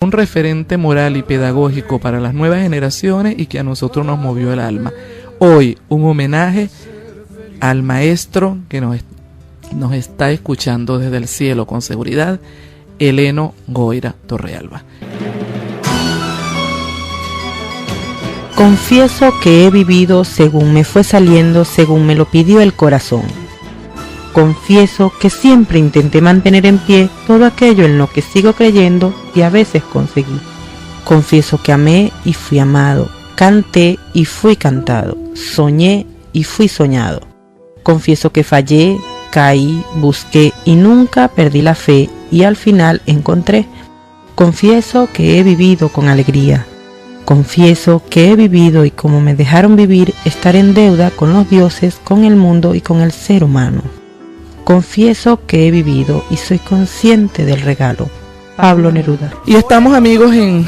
un referente moral y pedagógico para las nuevas generaciones y que a nosotros nos movió el alma. Hoy un homenaje al maestro que nos está escuchando desde el cielo con seguridad, Eleno Goira Torrealba. Confieso que he vivido según me fue saliendo, según me lo pidió el corazón. Confieso que siempre intenté mantener en pie todo aquello en lo que sigo creyendo y a veces conseguí. Confieso que amé y fui amado, canté y fui cantado, soñé y fui soñado. Confieso que fallé, caí, busqué y nunca perdí la fe y al final encontré. Confieso que he vivido con alegría. Confieso que he vivido y como me dejaron vivir, estar en deuda con los dioses, con el mundo y con el ser humano. Confieso que he vivido y soy consciente del regalo. Pablo Neruda. Y estamos, amigos, en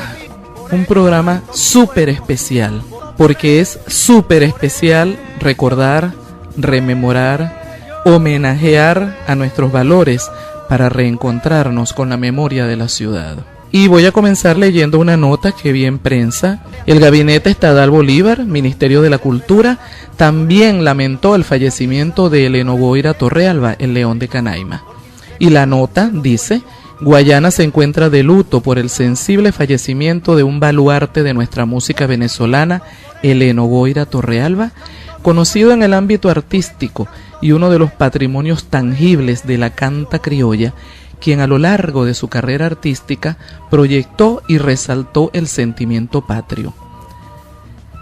un programa súper especial, porque es súper especial recordar, rememorar, homenajear a nuestros valores para reencontrarnos con la memoria de la ciudad. Y voy a comenzar leyendo una nota que vi en prensa. El Gabinete Estadal Bolívar, Ministerio de la Cultura, también lamentó el fallecimiento de Eleno Goira Torrealba, el León de Canaima. Y la nota dice: Guayana se encuentra de luto por el sensible fallecimiento de un baluarte de nuestra música venezolana, Eleno Goira Torrealba, conocido en el ámbito artístico y uno de los patrimonios tangibles de la canta criolla, quien a lo largo de su carrera artística proyectó y resaltó el sentimiento patrio.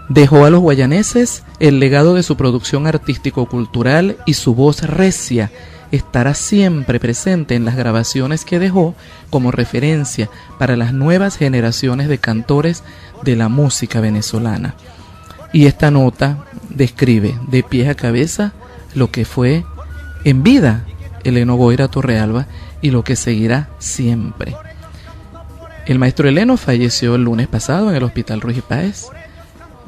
Dejó a los guayaneses el legado de su producción artístico-cultural y su voz recia estará siempre presente en las grabaciones que dejó como referencia para las nuevas generaciones de cantores de la música venezolana. Y esta nota describe de pies a cabeza lo que fue en vida Eleno Goira Torrealba y lo que seguirá siempre. El maestro Eleno falleció el lunes pasado en el Hospital Ruiz y Páez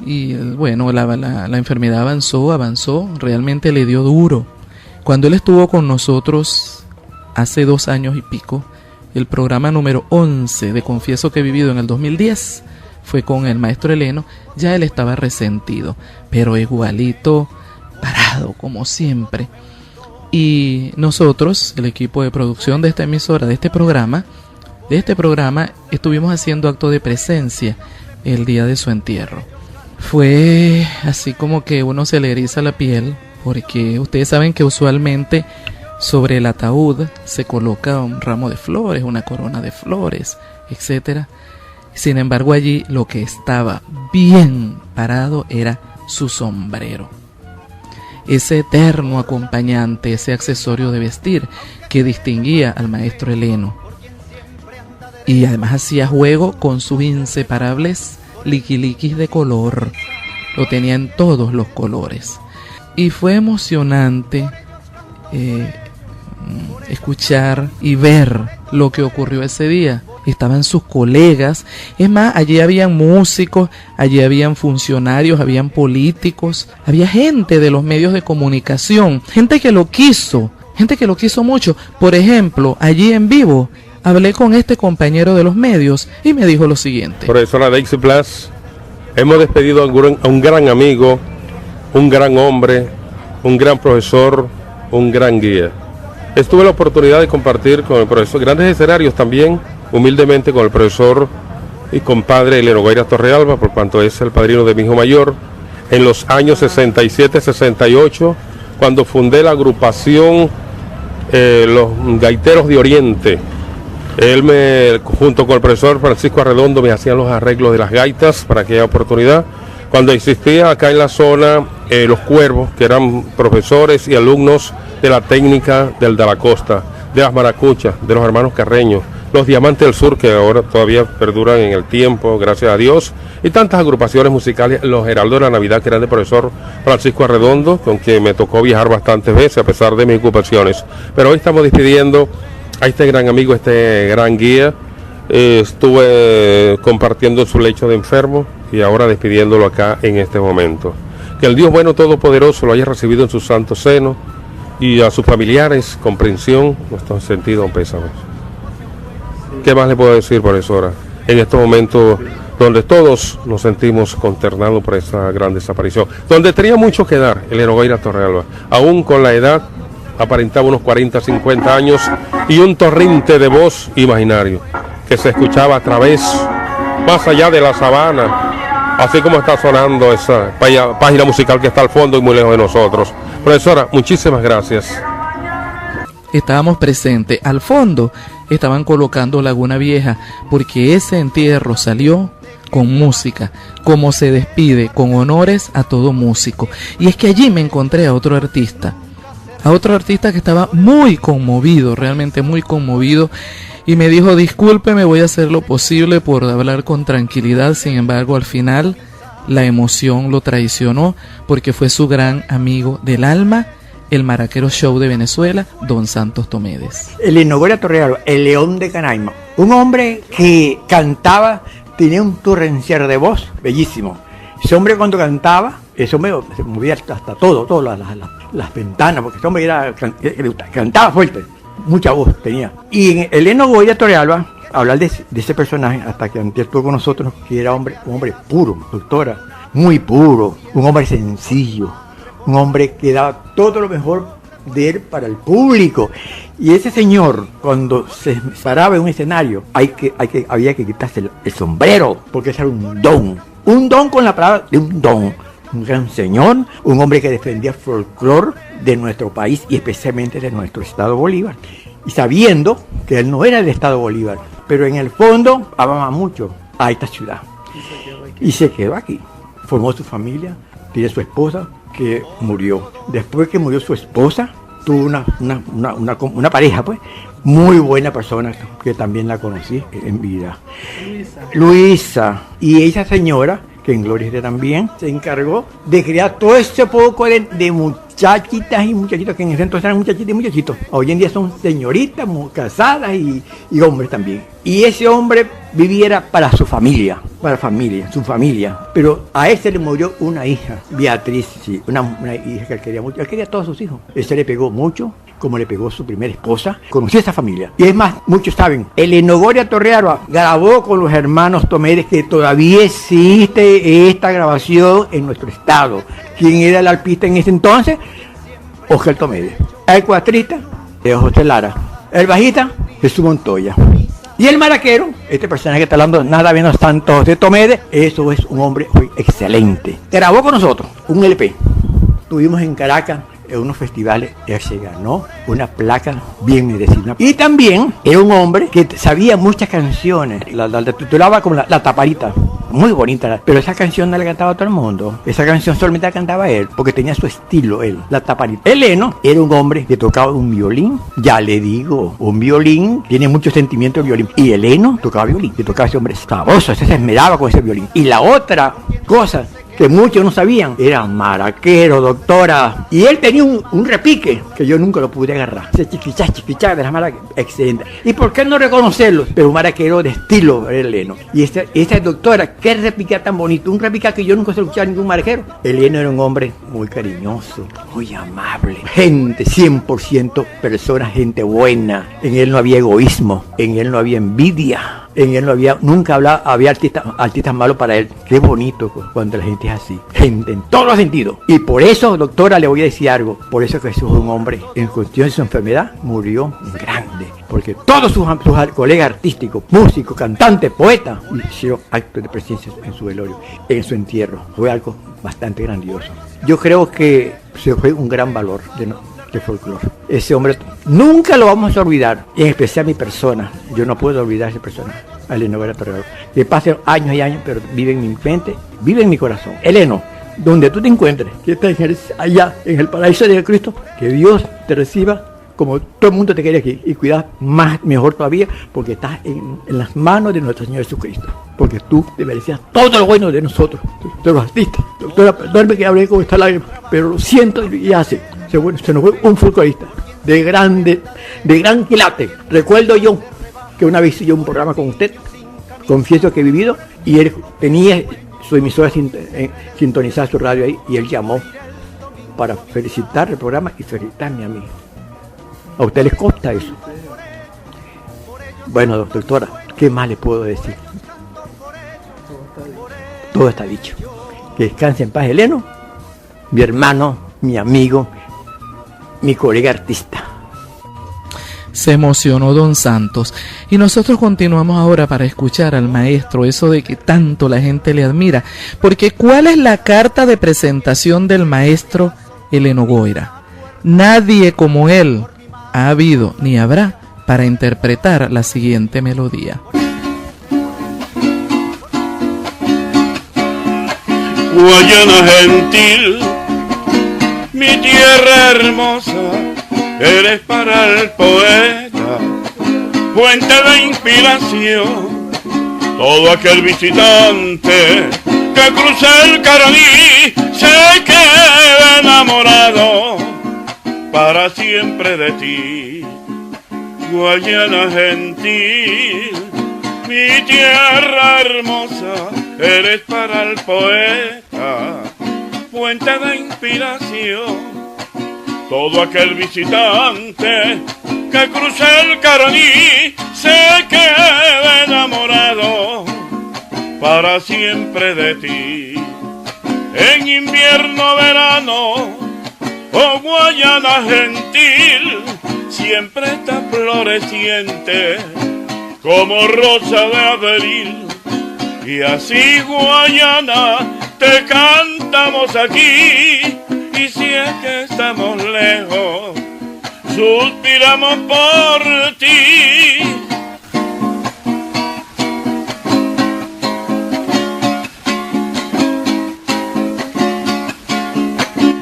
y bueno, la enfermedad avanzó, realmente le dio duro. Cuando él estuvo con nosotros hace 2 años y pico, el programa número 11 de Confieso que he vivido en el 2010 fue con el maestro Eleno. Ya él estaba resentido, pero igualito parado como siempre. Y nosotros, el equipo de producción de esta emisora, de este programa, estuvimos haciendo acto de presencia el día de su entierro. Fue así como que uno se le eriza la piel, porque ustedes saben que usualmente sobre el ataúd se coloca un ramo de flores, una corona de flores, etc. Sin embargo, allí lo que estaba bien parado era su sombrero. Ese eterno acompañante, ese accesorio de vestir que distinguía al maestro Eleno. Y además hacía juego con sus inseparables liquiliquis de color. Lo tenía en todos los colores. Y fue emocionante escuchar y ver lo que ocurrió ese día. Estaban sus colegas, es más, allí habían músicos, allí habían funcionarios, habían políticos, había gente de los medios de comunicación, gente que lo quiso mucho. Por ejemplo, allí en vivo hablé con este compañero de los medios y me dijo lo siguiente. Profesora Daisy Blas, hemos despedido a un gran amigo, un gran hombre, un gran profesor, un gran guía. Tuve la oportunidad de compartir con el profesor grandes escenarios también, humildemente con el profesor y compadre Eleno Goira Torrealba, por cuanto es el padrino de mi hijo mayor, en los años 67-68, cuando fundé la agrupación Los Gaiteros de Oriente. Él junto con el profesor Francisco Arredondo, me hacían los arreglos de las gaitas para aquella oportunidad. Cuando existía acá en la zona Los Cuervos, que eran profesores y alumnos de la técnica del de la costa, de las maracuchas, de los hermanos Carreño, los Diamantes del Sur, que ahora todavía perduran en el tiempo, gracias a Dios, y tantas agrupaciones musicales, los Heraldos de la Navidad, que eran del profesor Francisco Arredondo, con quien me tocó viajar bastantes veces a pesar de mis ocupaciones. Pero hoy estamos despidiendo a este gran amigo, este gran guía. Estuve compartiendo su lecho de enfermo y ahora despidiéndolo acá en este momento. Que el Dios bueno todopoderoso lo haya recibido en su santo seno y a sus familiares comprensión, nuestro sentido pésame. ¿Qué más le puedo decir, profesora? en estos momentos donde todos nos sentimos consternados por esa gran desaparición, donde tenía mucho que dar Eleno Guaira Torrealba, aún con la edad, aparentaba unos 40, 50 años y un torrente de voz imaginario que se escuchaba a través, más allá de la sabana, así como está sonando esa página musical que está al fondo y muy lejos de nosotros. Profesora, muchísimas gracias. Estábamos presentes. Al fondo estaban colocando Laguna Vieja, porque ese entierro salió con música, como se despide, con honores a todo músico. Y es que allí me encontré a otro artista que estaba muy conmovido, realmente muy conmovido, y me dijo: discúlpeme, voy a hacer lo posible por hablar con tranquilidad. Sin embargo, al final la emoción lo traicionó, porque fue su gran amigo del alma, el maraquero show de Venezuela, don Santos Tomedes. Eleno Guaira Torrealba, el león de Canaima, un hombre que cantaba, tenía un torrencial de voz bellísimo. Ese hombre cuando cantaba, ese hombre se movía hasta todas las ventanas, porque ese hombre cantaba fuerte, mucha voz tenía. Y en Eleno Guaira Torrealba, hablar de ese personaje, hasta que antes estuvo con nosotros, que era un hombre puro, doctora, muy puro, un hombre sencillo, un hombre que daba todo lo mejor de él para el público. Y ese señor, cuando se paraba en un escenario, había que quitarse el sombrero, porque ese era un don con la palabra de un don. Un gran señor, un hombre que defendía el folclore de nuestro país y especialmente de nuestro estado Bolívar. Y sabiendo que él no era del estado Bolívar, pero en el fondo amaba mucho a esta ciudad. Y se quedó aquí. Formó su familia, tiene su esposa, que murió. Después que murió su esposa, tuvo una pareja, pues, muy buena persona, que también la conocí en vida. Luisa. Y esa señora, que en gloria esté también, se encargó de crear todo ese poco de muchachitas y muchachitos, que en ese entonces eran muchachitas y muchachitos. Hoy en día son señoritas, casadas y hombres también. Y ese hombre viviera para su familia, su familia. Pero a ese le murió una hija, Beatriz, sí, una hija que él quería mucho. Él quería a todos sus hijos. Ese le pegó mucho, como le pegó su primera esposa. Conocí a esa familia. Y es más, muchos saben, Eleno Guaira Torrealba grabó con los hermanos Tomedes, que todavía existe esta grabación en nuestro estado. ¿Quién era el arpista en ese entonces? Oscar Tomedes. El cuatrista, José Lara. El bajista, Jesús Montoya. Y el maraquero, este personaje que está hablando, nada menos Santos José Tomedes, eso es un hombre excelente. Grabó con nosotros un LP. Estuvimos en Caracas en unos festivales, él se ganó una placa bien merecida. Y también era un hombre que sabía muchas canciones, la titulaba como la taparita, muy bonita, pero esa canción no la cantaba todo el mundo, esa canción solamente la cantaba él, porque tenía su estilo él, la taparita. Eleno era un hombre que tocaba un violín, ya le digo, un violín, tiene mucho sentimiento el violín, y Eleno tocaba violín, y tocaba ese hombre sabroso, se esmeraba con ese violín. Y la otra cosa que muchos no sabían, era maraquero, doctora, y él tenía un repique que yo nunca lo pude agarrar, ese chiquichá de las maraqueras, excelente. ¿Y por qué no reconocerlo? Pero un maraquero de estilo Eleno. Y esa doctora, qué repique tan bonito, un repique que yo nunca he escuchado a ningún maraquero. Eleno era un hombre muy cariñoso, muy amable, gente 100% persona, gente buena. En él no había egoísmo, en él no había envidia. En él no había, nunca había artistas malos para él. Qué bonito cuando la gente es así. Gente en todos los sentidos. Y por eso, doctora, le voy a decir algo. Por eso Jesús es un hombre, en cuestión de su enfermedad, murió grande. Porque todos sus colegas artísticos, músicos, cantantes, poetas, hicieron actos de presencia en su velorio, en su entierro. Fue algo bastante grandioso. Yo creo que se fue un gran valor de folclore. Ese hombre nunca lo vamos a olvidar, y en especial mi persona. Yo no puedo olvidar a esa persona, a Eleno Guaira Torrealba, que pasen años y años, pero vive en mi mente, vive en mi corazón. Eleno, donde tú te encuentres, que estés allá en el paraíso de Cristo, que Dios te reciba como todo el mundo te quiere aquí, y cuidar mejor todavía, porque estás en las manos de nuestro Señor Jesucristo, porque tú te merecías todo lo bueno de nosotros, de los artistas. Doctora, perdóname que hablé con esta lágrima, pero lo siento y hace. Se nos fue un folclorista de gran quilate. Recuerdo yo que una vez hice yo un programa con usted, confieso que he vivido, y él tenía su emisora sintonizada, su radio ahí, y él llamó para felicitar el programa y felicitarme a mí. ¿A usted les consta eso? Bueno, doctora, ¿qué más le puedo decir? todo está dicho. Que descanse en paz, Eleno, mi hermano, mi amigo, mi colega artista. Se emocionó don Santos. Y nosotros continuamos ahora para escuchar al maestro, eso de que tanto la gente le admira. Porque ¿cuál es la carta de presentación del maestro Eleno Guoira? Nadie como él ha habido ni habrá para interpretar la siguiente melodía. Guayana gentil, mi tierra hermosa, eres para el poeta fuente de inspiración. Todo aquel visitante que cruza el Caraní se queda enamorado para siempre de ti. Guayana gentil, mi tierra hermosa, eres para el poeta fuente de inspiración. Todo aquel visitante que cruza el Caraní se queda enamorado para siempre de ti. En invierno, verano, oh Guayana gentil, siempre está floreciente como rosa de abril. Y así, Guayana, te cantamos aquí. Y si es que estamos lejos, suspiramos por ti.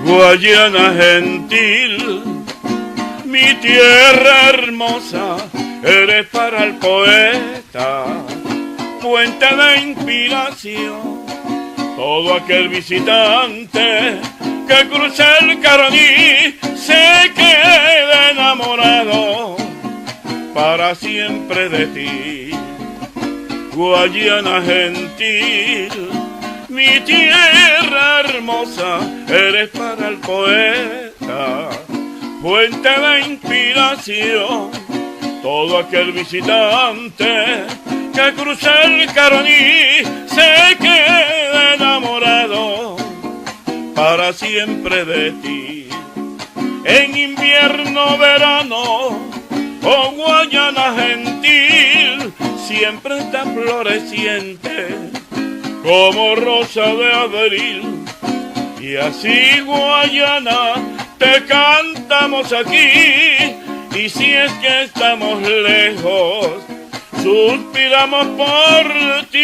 Guayana gentil, mi tierra hermosa, eres para el poeta fuente de inspiración. Todo aquel visitante que cruza el Caraní se queda enamorado para siempre de ti. Guayana gentil, mi tierra hermosa, eres para el poeta fuente de inspiración. Todo aquel visitante que cruza el Caraní se queda enamorado para siempre de ti. En invierno, verano, oh Guayana gentil, siempre está floreciente como rosa de abril. Y así, Guayana, te cantamos aquí. Y si es que estamos lejos, suspiramos por ti.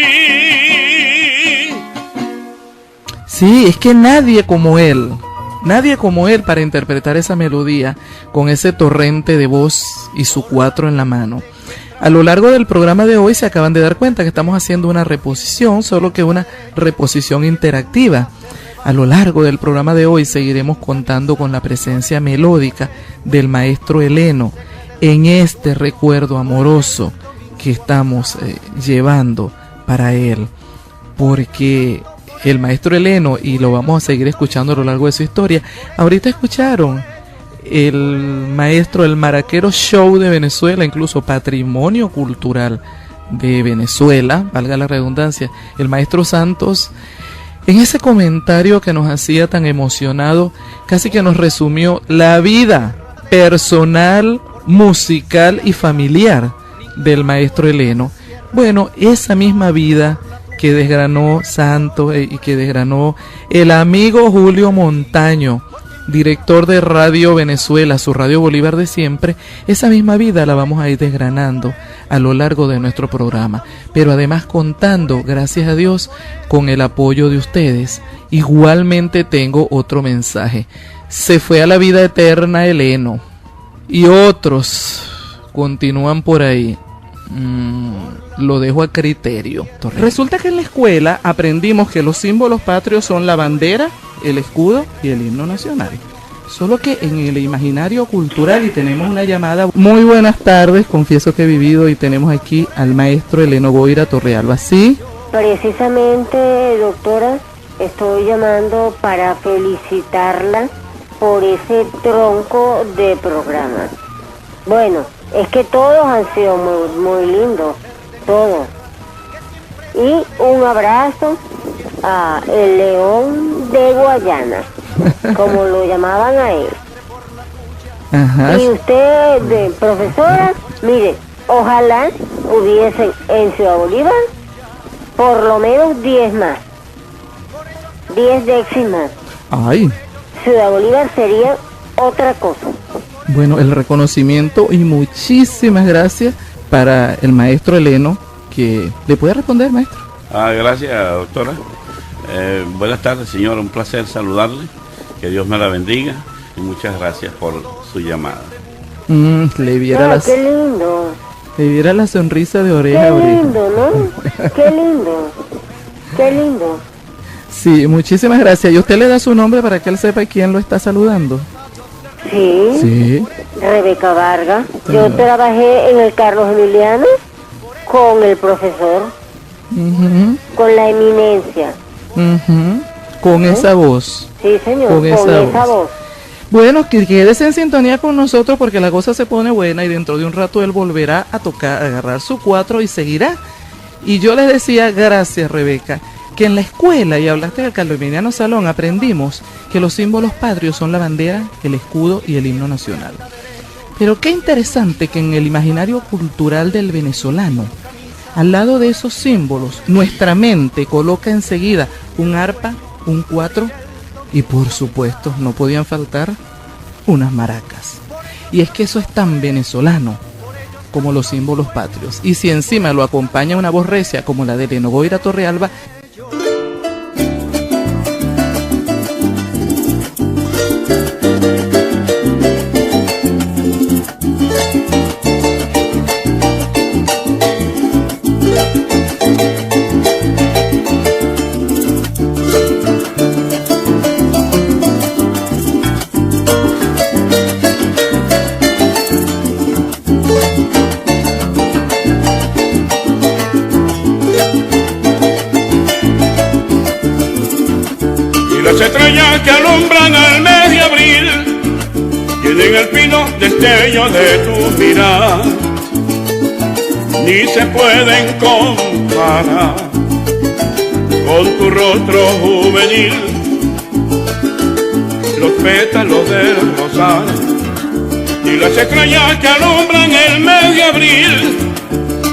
Sí, es que nadie como él para interpretar esa melodía con ese torrente de voz y su cuatro en la mano. A lo largo del programa de hoy se acaban de dar cuenta que estamos haciendo una reposición, solo que una reposición interactiva. A lo largo del programa de hoy seguiremos contando con la presencia melódica del maestro Eleno en este recuerdo amoroso que estamos llevando para él, porque el maestro Eleno, y lo vamos a seguir escuchando a lo largo de su historia, ahorita escucharon el maestro, el Maraquero Show de Venezuela, incluso patrimonio cultural de Venezuela, valga la redundancia, el maestro Santos. En ese comentario que nos hacía tan emocionado, casi que nos resumió la vida personal, musical y familiar del maestro Eleno. Bueno, esa misma vida que desgranó Santos y que desgranó el amigo Julio Montaño, director de Radio Venezuela, su Radio Bolívar de siempre, esa misma vida la vamos a ir desgranando a lo largo de nuestro programa, pero además contando, gracias a Dios, con el apoyo de ustedes. Igualmente tengo otro mensaje: se fue a la vida eterna Eleno, y otros continúan por ahí. Lo dejo a criterio. Resulta que en la escuela aprendimos que los símbolos patrios son la bandera, el escudo y el himno nacional. Solo que en el imaginario cultural, y tenemos una llamada. Muy buenas tardes, confieso que he vivido, y tenemos aquí al maestro Eleno Guoira Torrealba. ¿Sí? Precisamente, doctora, estoy llamando para felicitarla por ese tronco de programa. Bueno, es que todos han sido muy lindos, todos. Y un abrazo a el león de Guayana, como lo llamaban a él. Ajá. Y usted, profesora, mire, ojalá hubiesen en Ciudad Bolívar por lo menos 10 más, 10 Dexys más. Ay, Ciudad Bolívar sería otra cosa. bueno, el reconocimiento y muchísimas gracias para el maestro Eleno, que le puede responder, maestro. Gracias, doctora. Buenas tardes, señora. Un placer saludarle. Que Dios me la bendiga. Y muchas gracias por su llamada. Le viera Qué lindo. le viera la sonrisa de oreja Qué a oreja. lindo, ¿no? Qué lindo. Qué lindo. Sí, muchísimas gracias. ¿Y usted le da su nombre para que él sepa quién lo está saludando? Sí. Sí. Rebeca Vargas. Yo trabajé en el Carlos Emiliano con el profesor, Ujú, con la eminencia. ujú. Con esa voz. Sí, señor, Con con esa esa voz. voz. Bueno, que quédese en sintonía con nosotros porque la cosa se pone buena y dentro de un rato él volverá a tocar, a agarrar su 4 y seguirá. Y yo les decía, gracias Rebeca, que en la escuela, y hablaste del Carlos Emiliano Salón, aprendimos que los símbolos patrios son la bandera, el escudo y el himno nacional. Pero qué interesante que en el imaginario cultural del venezolano, al lado de esos símbolos, nuestra mente coloca enseguida un arpa, un 4 y por supuesto no podían faltar unas maracas. Y es que eso es tan venezolano como los símbolos patrios. Y si encima lo acompaña una voz recia como la de Eleno Goira Torrealba, Las estrellas que alumbran al mes de abril tienen el pino destello de tu mirar, ni se pueden comparar con tu rostro juvenil. Los pétalos del rosal y las estrellas que alumbran el mes de abril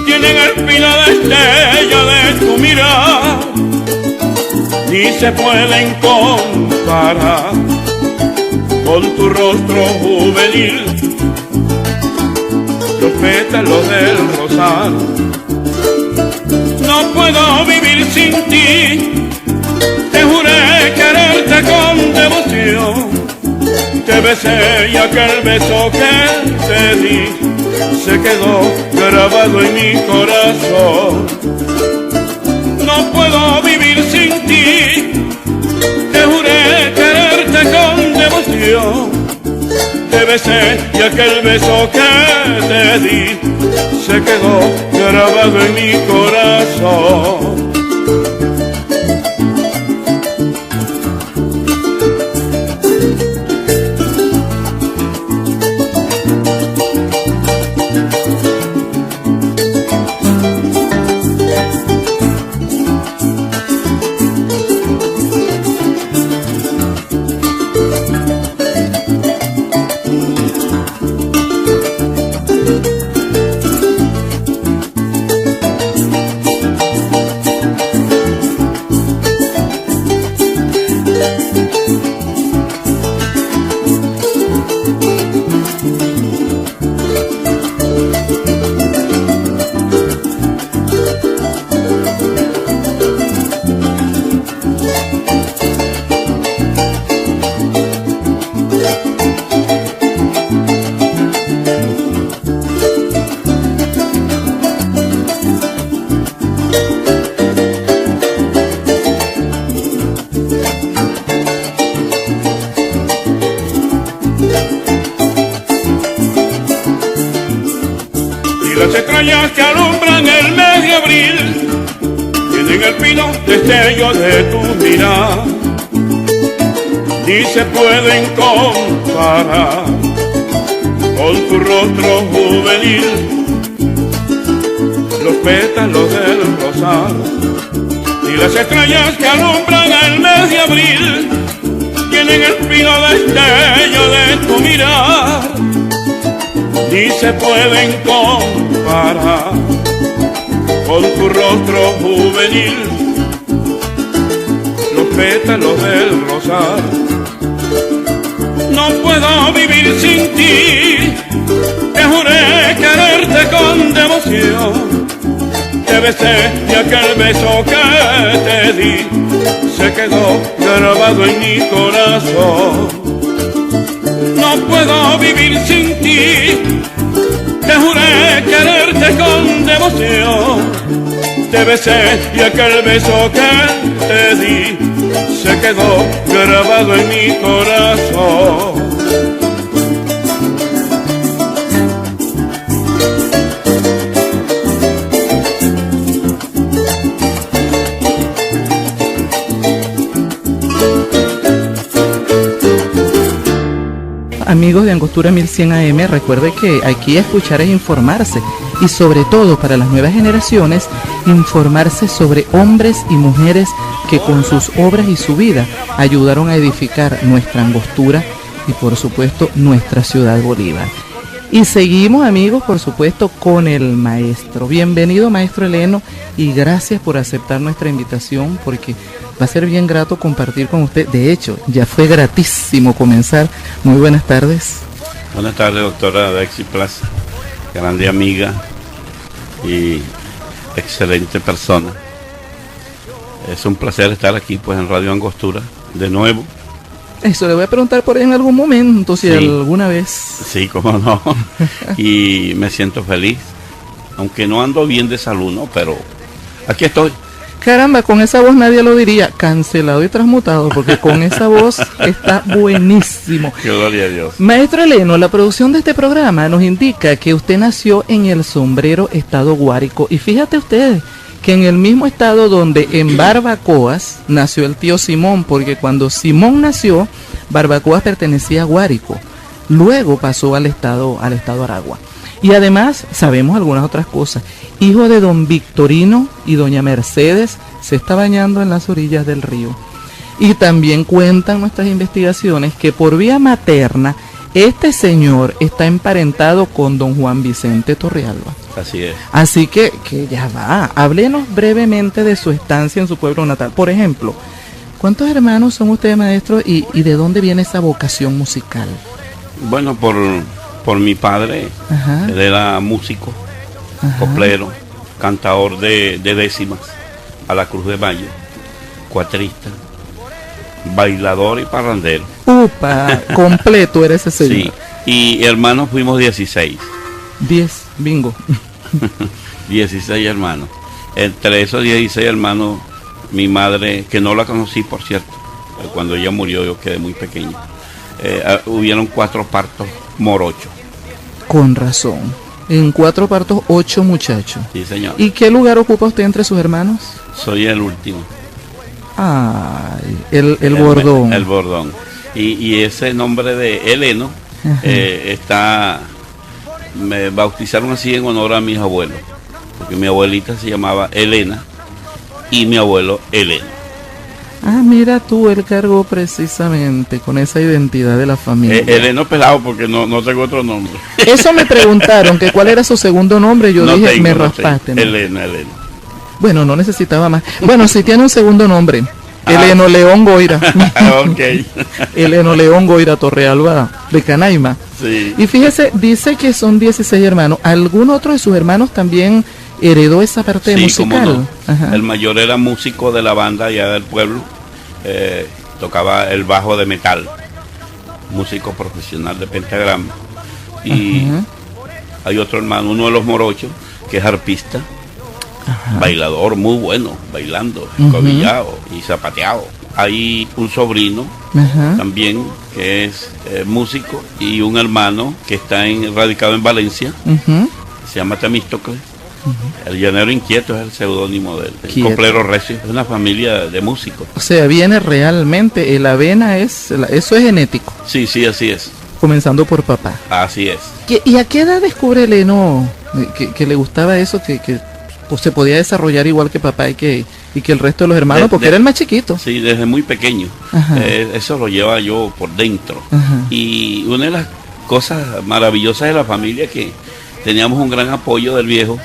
tienen el pino destello de tu mirar, ni se pueden comparar con tu rostro juvenil. Los pétalos del rosal. No puedo vivir sin ti, te juré quererte con devoción. Te besé y aquel beso que te di se quedó grabado en mi corazón. No puedo vivir sin ti, te juré quererte con devoción. Te besé y aquel beso que te di se quedó grabado en mi corazón. Las estrellas que alumbran el mes de abril tienen el pino destello de tu mirar, ni se pueden comparar con tu rostro juvenil. Los pétalos del rosal Y las estrellas que alumbran el mes de abril tienen el fino destello de tu mirar, ni se pueden comparar con tu rostro juvenil. Los pétalos del rosal, no puedo vivir sin ti. Te juré quererte con devoción, te besé y aquel beso que te di se quedó grabado en mi corazón. No puedo vivir sin ti, te juré quererte con devoción, te besé y aquel beso que te di se quedó grabado en mi corazón. Amigos de Angostura 1100 AM, recuerde que aquí escuchar es informarse y sobre todo para las nuevas generaciones, informarse sobre hombres y mujeres que con sus obras y su vida ayudaron a edificar nuestra Angostura y por supuesto nuestra ciudad Bolívar. Y seguimos, amigos, por supuesto, con el maestro. Bienvenido, maestro Heleno, y gracias por aceptar nuestra invitación, porque va a ser bien grato compartir con usted. De hecho, ya fue gratísimo comenzar. Muy buenas tardes. Buenas tardes, doctora Bexy Plaza, grande amiga y excelente persona. Es un placer estar aquí, pues, en Radio Angostura, de nuevo. Eso le voy a preguntar por ahí en algún momento, si Sí. alguna vez. Sí, cómo no. Y me siento feliz, aunque no ando bien de salud, ¿no? Pero aquí estoy. Caramba, con esa voz nadie lo diría, cancelado y transmutado, porque con esa voz está buenísimo. Que gloria a Dios. Maestro Heleno, la producción de este programa nos indica que usted nació en El Sombrero, estado Guárico, y fíjate ustedes que en el mismo estado donde en Barbacoas nació el tío Simón, porque cuando Simón nació, Barbacoas pertenecía a Guárico, luego pasó al estado Aragua. Y además sabemos algunas otras cosas. Hijo de don Victorino y doña Mercedes, se está bañando en las orillas del río. Y también cuentan nuestras investigaciones que por vía materna este señor está emparentado con don Juan Vicente Torrealba. Así es. Así que ya va, háblenos brevemente de su estancia en su pueblo natal. Por ejemplo, ¿cuántos hermanos son ustedes, maestro, y de dónde viene esa vocación musical? Bueno, por mi padre, Ajá. él era músico, Ajá. coplero, cantador de décimas a la Cruz de Mayo, cuatrista, bailador y parrandero. Upa, completo era ese señor. Sí, y hermanos fuimos 16. 10, bingo. 16 hermanos. Entre esos 16 hermanos, mi madre, que no la conocí, por cierto, cuando ella murió yo quedé muy pequeño, hubieron 4 partos morochos. Con razón. En 4 partos, 8 muchachos. Sí, señor. ¿Y qué lugar ocupa usted entre sus hermanos? Soy el último. Ay, el bordón. El bordón. Y ese nombre de Heleno me bautizaron así en honor a mis abuelos, porque mi abuelita se llamaba Elena y mi abuelo Heleno. Ah, mira tú, él cargó precisamente con esa identidad de la familia. Heleno pelado, porque no tengo otro nombre. Eso me preguntaron, que cuál era su segundo nombre, yo No dije, tengo, me no raspaste. tengo. ¿no? Helena. Bueno, no necesitaba más. Bueno, sí tiene un segundo nombre, Heleno León Goira. Ok. Heleno León Goira Torrealba de Canaima. Sí. Y fíjese, dice que son 16 hermanos. ¿Algún otro de sus hermanos también heredó esa parte Sí, musical? cómo no. Ajá. El mayor era músico de la banda allá del pueblo, tocaba el bajo de metal, músico profesional de pentagrama. Y Ajá. hay otro hermano, uno de los morochos, que es arpista, Ajá. bailador muy bueno, bailando, Ujú. escobillado y zapateado. Hay un sobrino Ajá. también que es músico, y un hermano que está radicado en Valencia, Ujú. se llama Temístocles. El llanero inquieto es el seudónimo del Quieto. coplero recio. Es una familia de músicos. O sea, viene realmente, la avena eso es genético, Sí, así es. comenzando por papá. Así es. ¿Y a qué edad descubre Heleno que le gustaba eso, que pues, se podía desarrollar igual que papá y que y que el resto de los hermanos, porque era el más chiquito. Sí, desde muy pequeño. Eso lo lleva yo por dentro. Ajá. Y una de las cosas maravillosas de la familia que teníamos un gran apoyo del viejo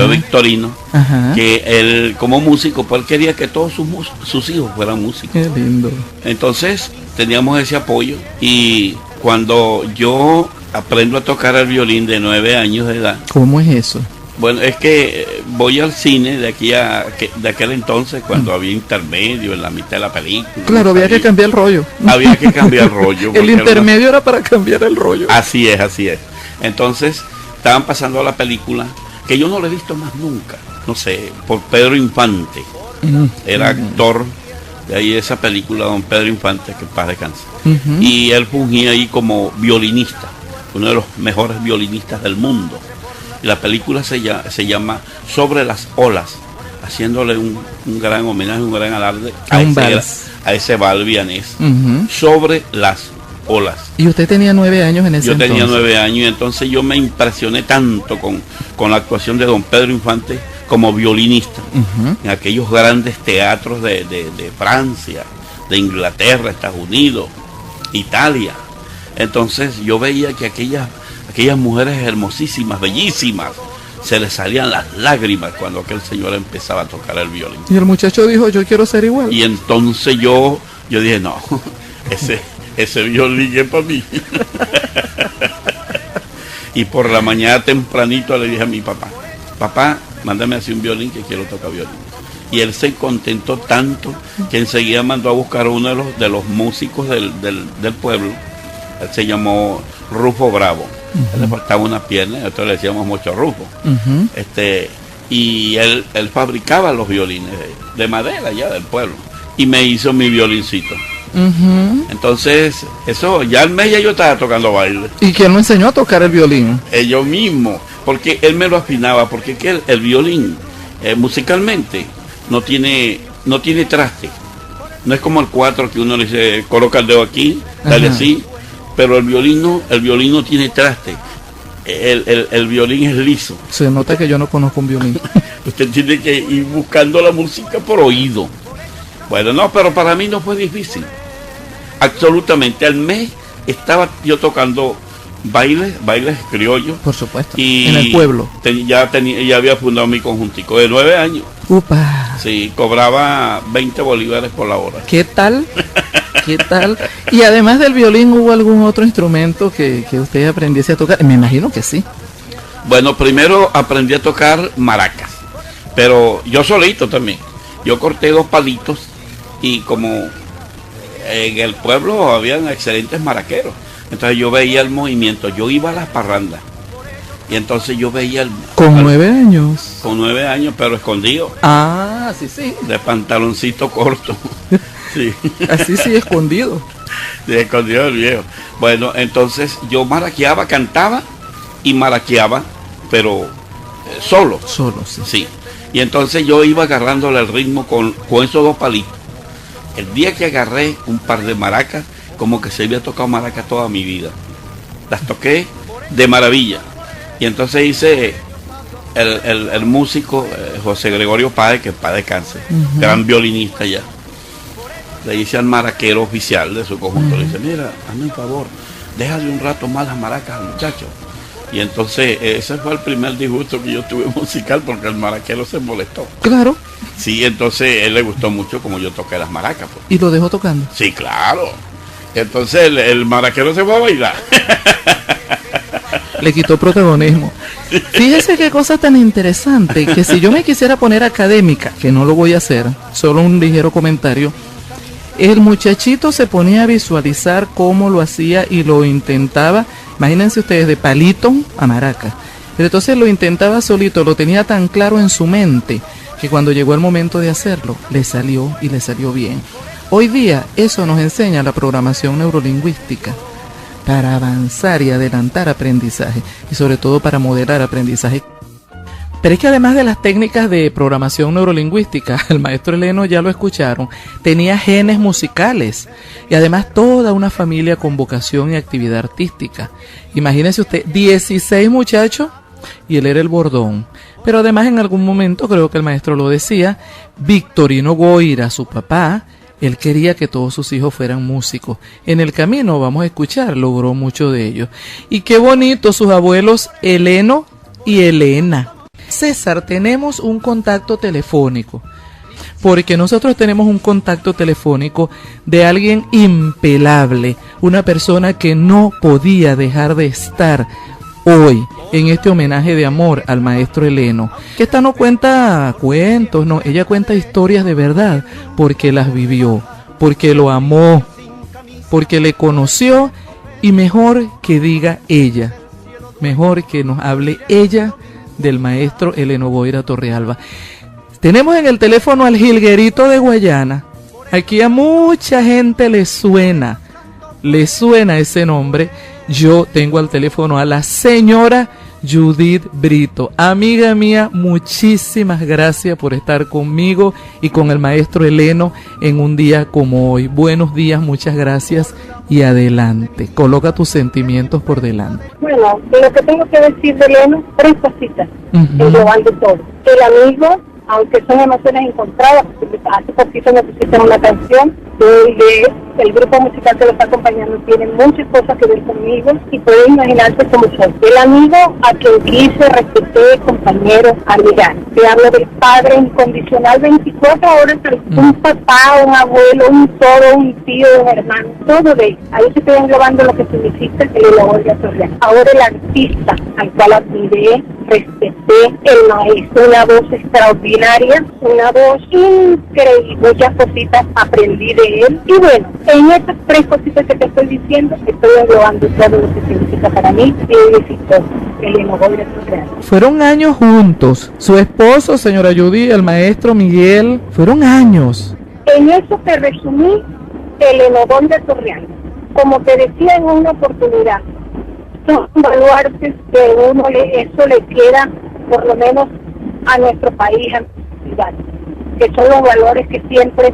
Victorino, Ajá. que él como músico, pues él quería que todos sus hijos fueran músicos. Qué lindo. Entonces teníamos ese apoyo, y cuando yo aprendo a tocar el violín de 9 años de edad, ¿Cómo es eso? bueno, es que voy al cine de aquel entonces, cuando había intermedio en la mitad de la película. Claro, había que cambiar el rollo. Había que cambiar el rollo. El porque intermedio era para cambiar el rollo. Así es, así es. Entonces, estaban pasando la película, que yo no la he visto más nunca, no sé, por Pedro Infante. Era actor de ahí esa película, don Pedro Infante, que en paz descanse. Y él fungía ahí como violinista, uno de los mejores violinistas del mundo. Y la película se llama Sobre las olas, haciéndole un gran homenaje, un gran alarde a ese vals vienés. Sobre las olas. Y usted tenía 9 años en ese Yo entonces. tenía 9 años, y entonces yo me impresioné tanto con la actuación de don Pedro Infante como violinista en aquellos grandes teatros de Francia, de Inglaterra, Estados Unidos, Italia. Entonces yo veía que aquellas mujeres hermosísimas, bellísimas, se les salían las lágrimas cuando aquel señor empezaba a tocar el violín. Y el muchacho dijo, yo quiero ser igual. Y entonces yo dije, no, ese violín es para mí. Y por la mañana tempranito le dije a mi papá, mándame así un violín, que quiero tocar violín. Y él se contentó tanto que enseguida mandó a buscar a uno de los músicos del pueblo. Él se llamó Rufo Bravo. Le faltaba una pierna, nosotros le decíamos Mocho Rufo. Y él fabricaba los violines de madera ya del pueblo, y me hizo mi violincito. Entonces, eso, ya al mes ya yo estaba tocando baile. ¿Y quién lo enseñó a tocar el violín? Yo mismo, porque él me lo afinaba, porque que el violín musicalmente no tiene traste. No es como el 4 que uno le dice, coloca el dedo aquí, dale así, pero el violín no tiene traste. El violín es liso. Se nota que yo no conozco un violín. Usted tiene que ir buscando la música por oído. Bueno, no, pero para mí no fue difícil. Absolutamente. Al mes estaba yo tocando bailes criollos. Por supuesto. Y en el pueblo. Ya había fundado mi conjuntico de 9 años. Upa. Sí, cobraba 20 bolívares por la hora. ¿Qué tal? ¿Qué tal? Y además del violín, ¿hubo algún otro instrumento que usted aprendiese a tocar? Me imagino que sí. Bueno, primero aprendí a tocar maracas, pero yo solito también. Yo corté 2 palitos, y como en el pueblo habían excelentes maraqueros, entonces yo veía el movimiento, yo iba a las parrandas, y entonces yo veía ¿Con 9 años? Con 9 años, pero escondido. Ah, sí. De pantaloncito corto. Sí. Así sí, escondido. De escondido del viejo. Bueno, entonces yo maraqueaba, cantaba y maraqueaba, pero solo. Solo, sí. Sí. Y entonces yo iba agarrándole el ritmo con esos 2 palitos. El día que agarré un par de maracas, como que se había tocado maracas toda mi vida. Las toqué de maravilla. Y entonces hice el músico José Gregorio Páez, que en paz descanse, gran violinista ya. Le dice al maraquero oficial de su conjunto, le dice, mira, hazme un favor, déjale un rato más las maracas al muchacho. Y entonces ese fue el primer disgusto que yo tuve musical, porque el maraquero se molestó. Claro. Sí, entonces él le gustó mucho como yo toqué las maracas. Pues. ¿Y lo dejó tocando? Sí, claro. Entonces el maraquero se fue a bailar. Le quitó protagonismo. Fíjese qué cosa tan interesante, que si yo me quisiera poner académica, que no lo voy a hacer, solo un ligero comentario, el muchachito se ponía a visualizar cómo lo hacía y lo intentaba, imagínense ustedes, de palito a maraca. Pero entonces lo intentaba solito, lo tenía tan claro en su mente, que cuando llegó el momento de hacerlo, le salió y le salió bien. Hoy día eso nos enseña la programación neurolingüística, para avanzar y adelantar aprendizaje, y sobre todo para modelar aprendizaje. Pero es que además de las técnicas de programación neurolingüística, el maestro Heleno, ya lo escucharon, tenía genes musicales y además toda una familia con vocación y actividad artística. Imagínese usted, 16 muchachos y él era el bordón. Pero además en algún momento, creo que el maestro lo decía, Victorino Goira, su papá, él quería que todos sus hijos fueran músicos. En el camino, vamos a escuchar, logró mucho de ellos. Y qué bonito sus abuelos Heleno y Elena. César, tenemos un contacto telefónico, porque nosotros tenemos un contacto telefónico de alguien impelable, una persona que no podía dejar de estar hoy en este homenaje de amor al maestro Heleno, que esta no cuenta cuentos, no, ella cuenta historias de verdad, porque las vivió, porque lo amó, porque le conoció, y mejor que diga ella, mejor que nos hable ella del maestro Heleno Goira Torrealba. Tenemos en el teléfono al jilguerito de Guayana. Aquí a mucha gente le suena ese nombre. Yo tengo al teléfono a la señora Judith Brito. Amiga mía, muchísimas gracias por estar conmigo y con el maestro Heleno en un día como hoy. Buenos días, muchas gracias y adelante. Coloca tus sentimientos por delante. Bueno, lo que tengo que decir de Heleno, 3 cositas, englobando todo. El amigo, aunque son emociones encontradas, porque hace poquito me pusieron una canción donde el grupo musical que lo está acompañando tiene muchas cosas que ver conmigo y pueden imaginarse cómo soy. El amigo a quien quise, respeté, compañero, amigar. Te hablo del padre incondicional 24 horas, un papá, un abuelo, un todo, un tío, un hermano, todo de él. Ahí se estoy englobando lo que significa el Heleno Goira Torrealba. Ahora el artista al cual admiré, respeté, el maestro, una voz extraordinaria, una voz increíble, muchas cositas aprendí de él. Y bueno, en estas 3 cositas que te estoy diciendo, estoy englobando todo lo que significa para mí y significó el Heleno Goira Torrealba. Fueron años juntos. Su esposo, señora Judy, el maestro Miguel, fueron años. En eso te resumí el Heleno Goira Torrealba. Como te decía en una oportunidad, son baluartes que eso le queda por lo menos a nuestro país, a nuestra ciudad, que son los valores que siempre,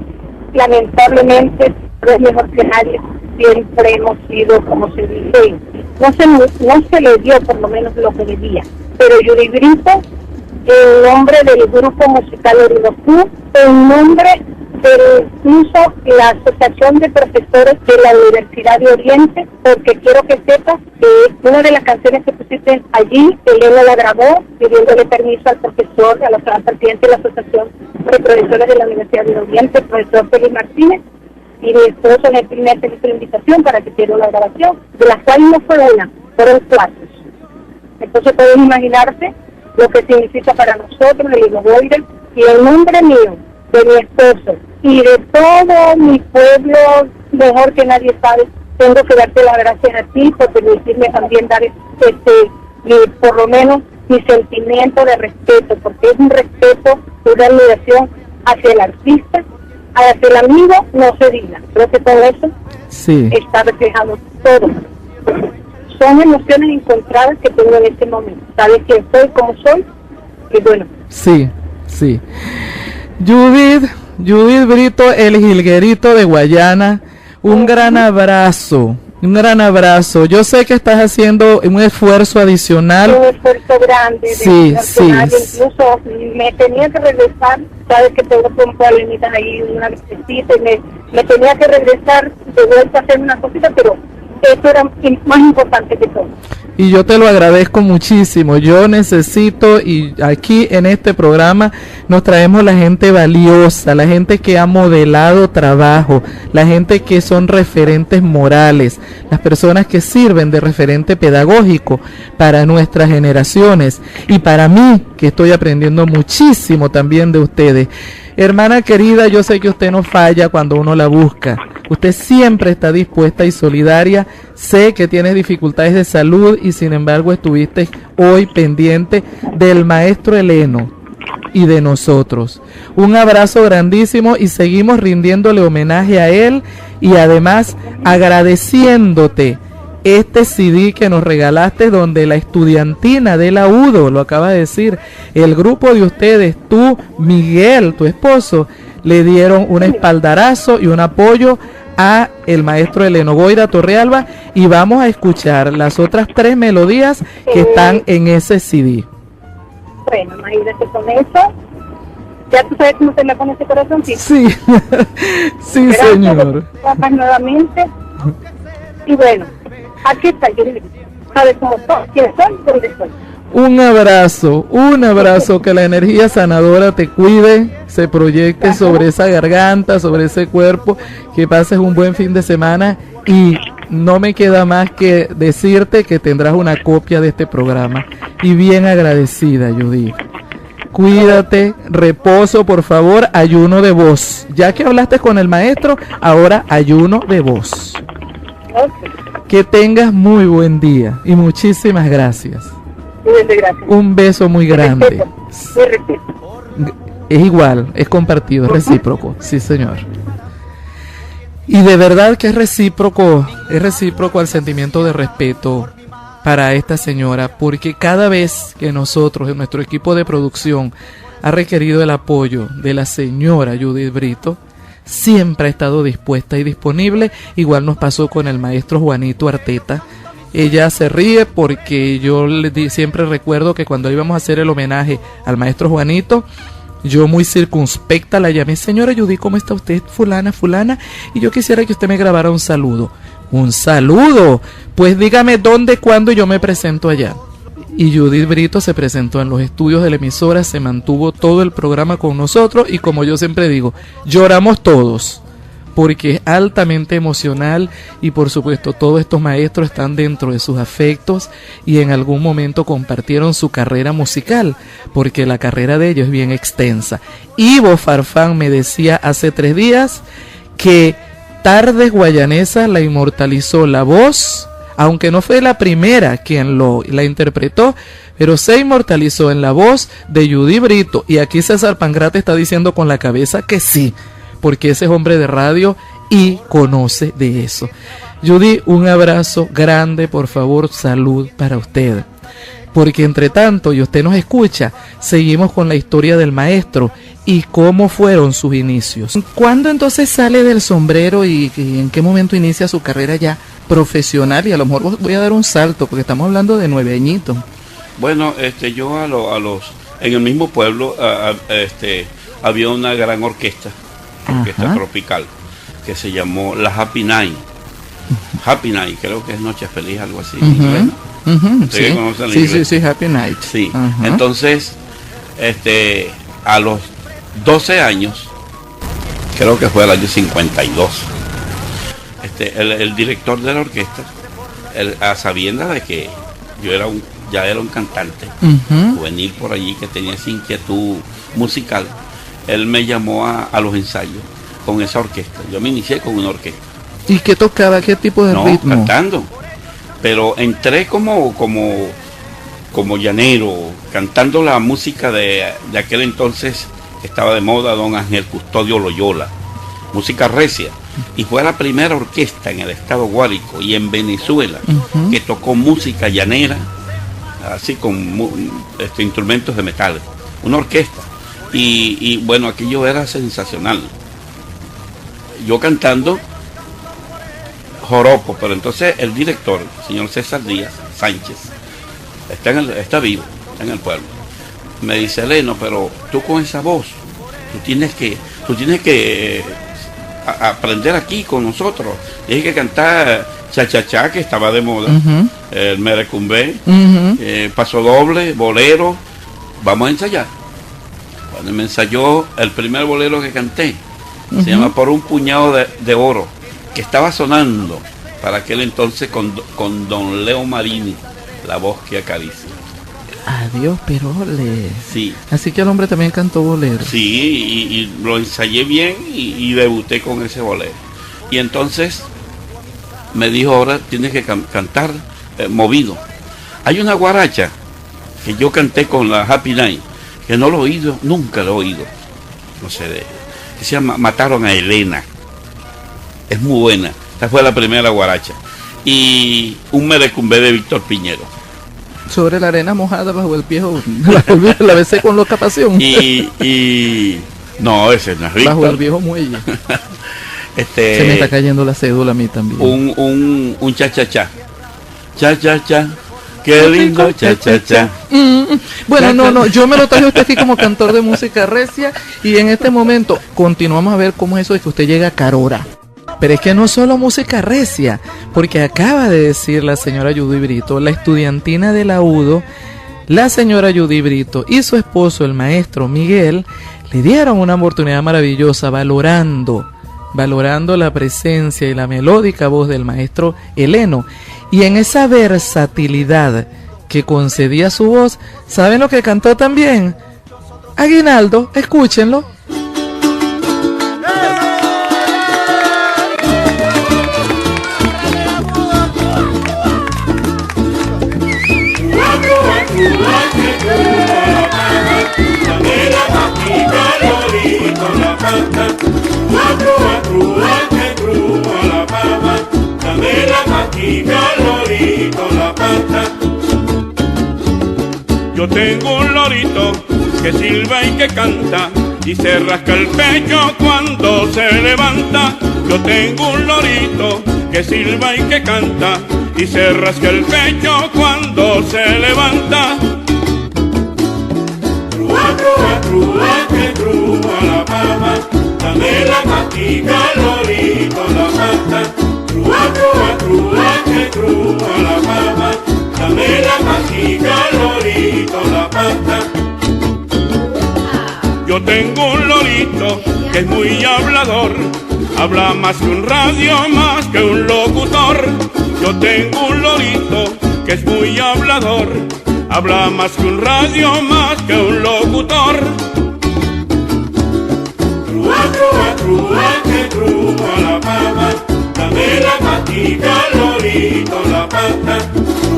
lamentablemente, no es mejor que nadie, siempre hemos sido, como se dice, no se le dio por lo menos lo que debía. Pero Judith Brito, en nombre del grupo musical Orinocú, en nombre incluso la Asociación de Profesores de la Universidad de Oriente, porque quiero que sepas que una de las canciones que pusiste allí, Heleno la grabó pidiéndole permiso al profesor, al presidente de la Asociación de Profesores de la Universidad de Oriente, el profesor Félix Martínez, y mi esposo gentilmente le hizo la invitación para que hiciera una grabación, de las cuales no fue una, fueron 4. Entonces pueden imaginarse lo que significa para nosotros el Heleno Goira, y en nombre mío, de mi esposo y de todo mi pueblo, mejor que nadie sabe, tengo que darte las gracias a ti por permitirme también dar por lo menos mi sentimiento de respeto, porque es un respeto, una admiración hacia el artista, hacia el amigo, no se diga. Creo que con eso está reflejado todo. Son emociones encontradas que tengo en este momento. Sabes quién soy, cómo soy, y bueno. Sí. Judith Brito, el jilguerito de Guayana, un gran abrazo. Yo sé que estás haciendo un esfuerzo adicional. Un esfuerzo grande. Sí. Incluso me tenía que regresar, sabes que tengo un problemita ahí, una visita, y me tenía que regresar de vuelta a hacer una cosita, pero eso era más importante que todo. Y yo te lo agradezco muchísimo. Yo necesito, y aquí en este programa nos traemos la gente valiosa, la gente que ha modelado trabajo, la gente que son referentes morales, las personas que sirven de referente pedagógico para nuestras generaciones y para mí, que estoy aprendiendo muchísimo también de ustedes. Hermana querida, yo sé que usted no falla cuando uno la busca. Usted siempre está dispuesta y solidaria. Sé que tienes dificultades de salud y sin embargo estuviste hoy pendiente del maestro Heleno y de nosotros. Un abrazo grandísimo y seguimos rindiéndole homenaje a él y además agradeciéndote este CD que nos regalaste, donde la estudiantina de la UDO, lo acaba de decir, el grupo de ustedes, tú, Miguel, tu esposo, le dieron un espaldarazo y un apoyo a el maestro Heleno Goira Torrealba, y vamos a escuchar las otras 3 melodías que están en ese CD. Bueno, imagínate con eso. Ya tú sabes cómo se la pone ese corazoncito. Sí, sí, Gracias, señor. trabajas nuevamente. Y bueno, aquí está, yo sabes cómo soy, quién soy, dónde estoy. Un abrazo, que la energía sanadora te cuide, se proyecte sobre esa garganta, sobre ese cuerpo, que pases un buen fin de semana y no me queda más que decirte que tendrás una copia de este programa y bien agradecida, Judith. Cuídate, reposo, por favor, ayuno de voz. Ya que hablaste con el maestro, ahora ayuno de voz. Que tengas muy buen día y muchísimas gracias. Gracias. Un beso muy grande. Muy respeto. Es igual, es compartido, es recíproco, sí señor. Y de verdad que es recíproco el sentimiento de respeto para esta señora, porque cada vez que nosotros, en nuestro equipo de producción, ha requerido el apoyo de la señora Judith Brito, siempre ha estado dispuesta y disponible. Igual nos pasó con el maestro Juanito Arteta. Ella se ríe porque yo siempre recuerdo que cuando íbamos a hacer el homenaje al maestro Juanito, yo muy circunspecta la llamé: señora Judith, ¿cómo está usted? Fulana, y yo quisiera que usted me grabara un saludo. ¿Un saludo? Pues dígame dónde, cuándo, y yo me presento allá. Y Judith Brito se presentó en los estudios de la emisora, se mantuvo todo el programa con nosotros y, como yo siempre digo, lloramos todos, porque es altamente emocional y por supuesto todos estos maestros están dentro de sus afectos y en algún momento compartieron su carrera musical, porque la carrera de ellos es bien extensa. Ivo Farfán me decía hace 3 días que Tardes Guayanesa la inmortalizó la voz, aunque no fue la primera quien la interpretó, pero se inmortalizó en la voz de Judith Brito. Y aquí César Pangrate está diciendo con la cabeza que sí, porque ese es hombre de radio y conoce de eso. Judith, un abrazo grande, por favor, salud para usted. Porque entre tanto, y usted nos escucha, seguimos con la historia del maestro y cómo fueron sus inicios. ¿Cuándo entonces sale del sombrero y en qué momento inicia su carrera ya profesional? Y a lo mejor voy a dar un salto, porque estamos hablando de 9 añitos. Bueno, yo en el mismo pueblo, había una gran orquesta tropical, que se llamó la Happy Night. Happy Night, creo que es Noche Feliz, algo así. Sí, Happy Night. Sí. Entonces, a los 12 años, creo que fue el año 52, el director de la orquesta, a sabiendas de que yo ya era un cantante juvenil por allí, que tenía esa inquietud musical, él me llamó a los ensayos con esa orquesta. Yo me inicié con una orquesta. ¿Y qué tocaba? ¿Qué tipo de ritmo? Cantando. Pero entré como llanero, cantando la música de aquel entonces que estaba de moda, don Ángel Custodio Loyola, música recia. Y fue la primera orquesta en el estado Guárico y en Venezuela que tocó música llanera, así con instrumentos de metal. Una orquesta. Y bueno, aquello era sensacional. Yo cantando joropo, pero entonces el director, señor César Díaz Sánchez, está vivo, está en el pueblo. Me dice: Eleno, pero tú con esa voz, tú tienes que aprender aquí con nosotros. Tienes que cantar cha-cha-cha, que estaba de moda, el merecumbé, paso doble, bolero. Vamos a ensayar. Cuando me ensayó el primer bolero que canté, se llama Por un puñado de oro, que estaba sonando para aquel entonces con don Leo Marini, La voz que acaricia. Adiós, Perole. Sí. Así que el hombre también cantó bolero. Sí, y lo ensayé bien y debuté con ese bolero. Y entonces me dijo: ahora tienes que cantar movido. Hay una guaracha que yo canté con la Happy Night, que no lo he oído, nunca lo he oído. No sé, que se llama Mataron a Elena. Es muy buena. Esta fue la primera guaracha. Y un merecumbé de Víctor Piñero. Sobre la arena mojada bajo el viejo, la besé con loca pasión. Y no, ese no es Víctor. Bajo el viejo muelle. Se me está cayendo la cédula a mí también. Un cha-cha-cha. Cha-cha-cha. qué lindo, cha, cha, cha. Bueno, no, yo me lo traje a usted aquí como cantor de música recia y en este momento continuamos a ver cómo es eso de que usted llega a Carora. Pero es que no solo música recia, porque acaba de decir la señora Judy Brito, la estudiantina de la UDO, la señora Judy Brito y su esposo, el maestro Miguel, le dieron una oportunidad maravillosa valorando la presencia y la melódica voz del maestro Heleno. Y en esa versatilidad que concedía su voz, ¿saben lo que cantó también? Aguinaldo, escúchenlo. Yo tengo un lorito que silba y que canta y se rasca el pecho cuando se levanta. Yo tengo un lorito que silba y que canta y se rasca el pecho cuando se levanta. Trúa, trúa, trúa, que trúa la pava, dame la mastica, lorito la pata. Trúa, trúa, trúa, que trúa la pava, dame la mastica, lorito la pata. Yo tengo un lorito que es muy hablador, habla más que un radio, más que un locutor. Yo tengo un lorito que es muy hablador, habla más que un radio, más que un locutor. Trúa, trúa, trúa, que trúa la pava, dame la mastica, lorito la pata.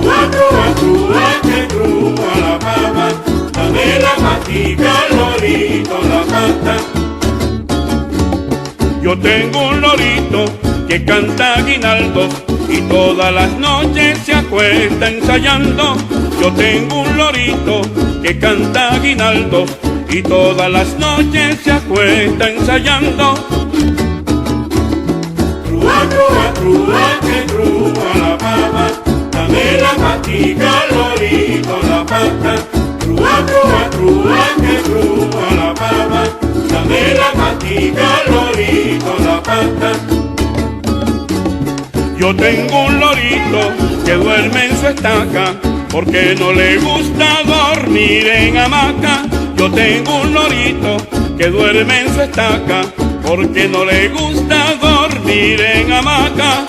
Trúa, trúa, trúa, que trúa la pava, dame la mastica, lorito la pata. Yo tengo un lorito que canta aguinaldos y todas las noches se acuesta ensayando. Yo tengo un lorito que canta aguinaldos y todas las noches se acuesta ensayando. Trúa, trúa, trúa, que trúa la pava, dame la mastica, lorito la pata. Trúa, trúa, trúa, que trúa la pava, dame la mastica, lorito la pata. Yo tengo un lorito que duerme en su estaca porque no le gusta dormir en hamaca. Yo tengo un lorito que duerme en su estaca porque no le gusta dormir en hamaca.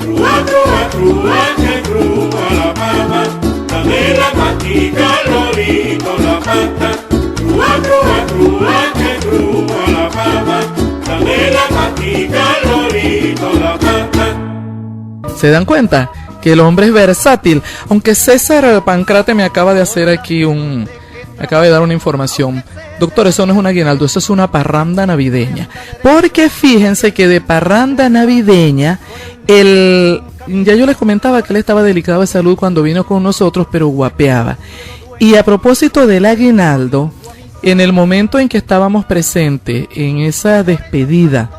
Trúa, trúa, trúa, que trúa la pava, dame la mastica, lorito la pata. Trúa, trúa, trúa, que trúa la pava, dame la mastica, lorito la pata. ¿Se dan cuenta? Que el hombre es versátil, aunque César Pancrate me acaba de hacer aquí acaba de dar una información. Doctor, eso no es un aguinaldo, eso es una parranda navideña. Porque fíjense que de parranda navideña, ya yo les comentaba que él estaba delicado de salud cuando vino con nosotros, pero guapeaba. Y a propósito del aguinaldo, en el momento en que estábamos presentes en esa despedida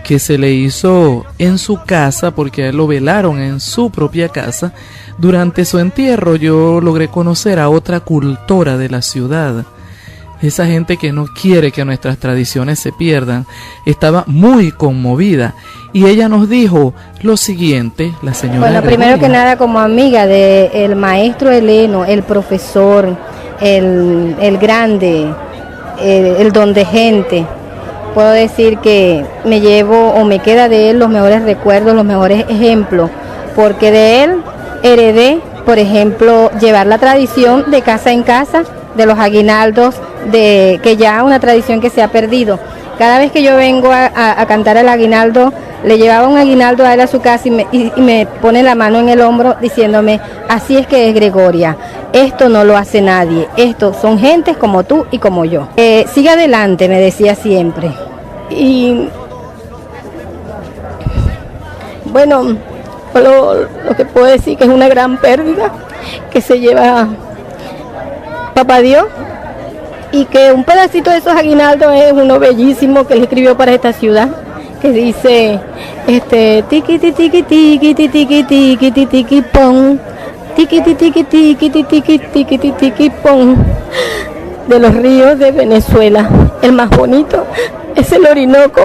que se le hizo en su casa, porque a él lo velaron en su propia casa, durante su entierro yo logré conocer a otra cultora de la ciudad, esa gente que no quiere que nuestras tradiciones se pierdan. Estaba muy conmovida y ella nos dijo lo siguiente, la señora Bueno, Gregoria. primero que nada, como amiga del maestro Heleno, el profesor, el grande, el don de gente, puedo decir que me llevo o me queda de él los mejores recuerdos, los mejores ejemplos, porque de él heredé, por ejemplo, llevar la tradición de casa en casa, de los aguinaldos, que ya una tradición que se ha perdido. Cada vez que yo vengo a cantar el aguinaldo, le llevaba un aguinaldo a él a su casa y me pone la mano en el hombro diciéndome, así es que es Gregoria, esto no lo hace nadie, esto son gentes como tú y como yo. Sigue adelante, me decía siempre. Y bueno, lo que puedo decir que es una gran pérdida que se lleva Papá Dios, y que un pedacito de esos aguinaldos es uno bellísimo que él escribió para esta ciudad, que dice, tiki tiki tiki tiki tiki tiki tiki pon, tiki tiki tiki tiki tiki tiki tiki pon, de los ríos de Venezuela. El más bonito es el Orinoco.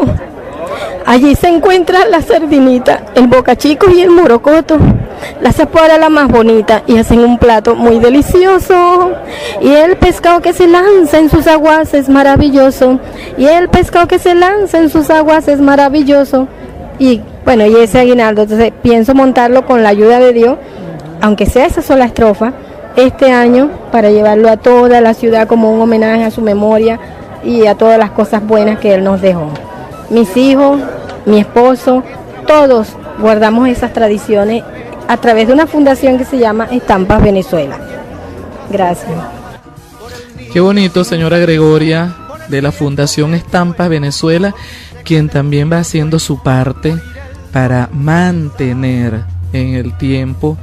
Allí se encuentra la sardinita, el bocachico y el morocoto. La zapora la más bonita y hacen un plato muy delicioso. Y el pescado que se lanza en sus aguas es maravilloso. Y el pescado que se lanza en sus aguas es maravilloso. Y bueno, y ese aguinaldo, entonces pienso montarlo con la ayuda de Dios, aunque sea esa sola estrofa, este año, para llevarlo a toda la ciudad como un homenaje a su memoria y a todas las cosas buenas que él nos dejó. Mis hijos, mi esposo, todos guardamos esas tradiciones a través de una fundación que se llama Estampas Venezuela. Gracias. Qué bonito, señora Gregoria, de la Fundación Estampas Venezuela, quien también va haciendo su parte para mantener en el tiempo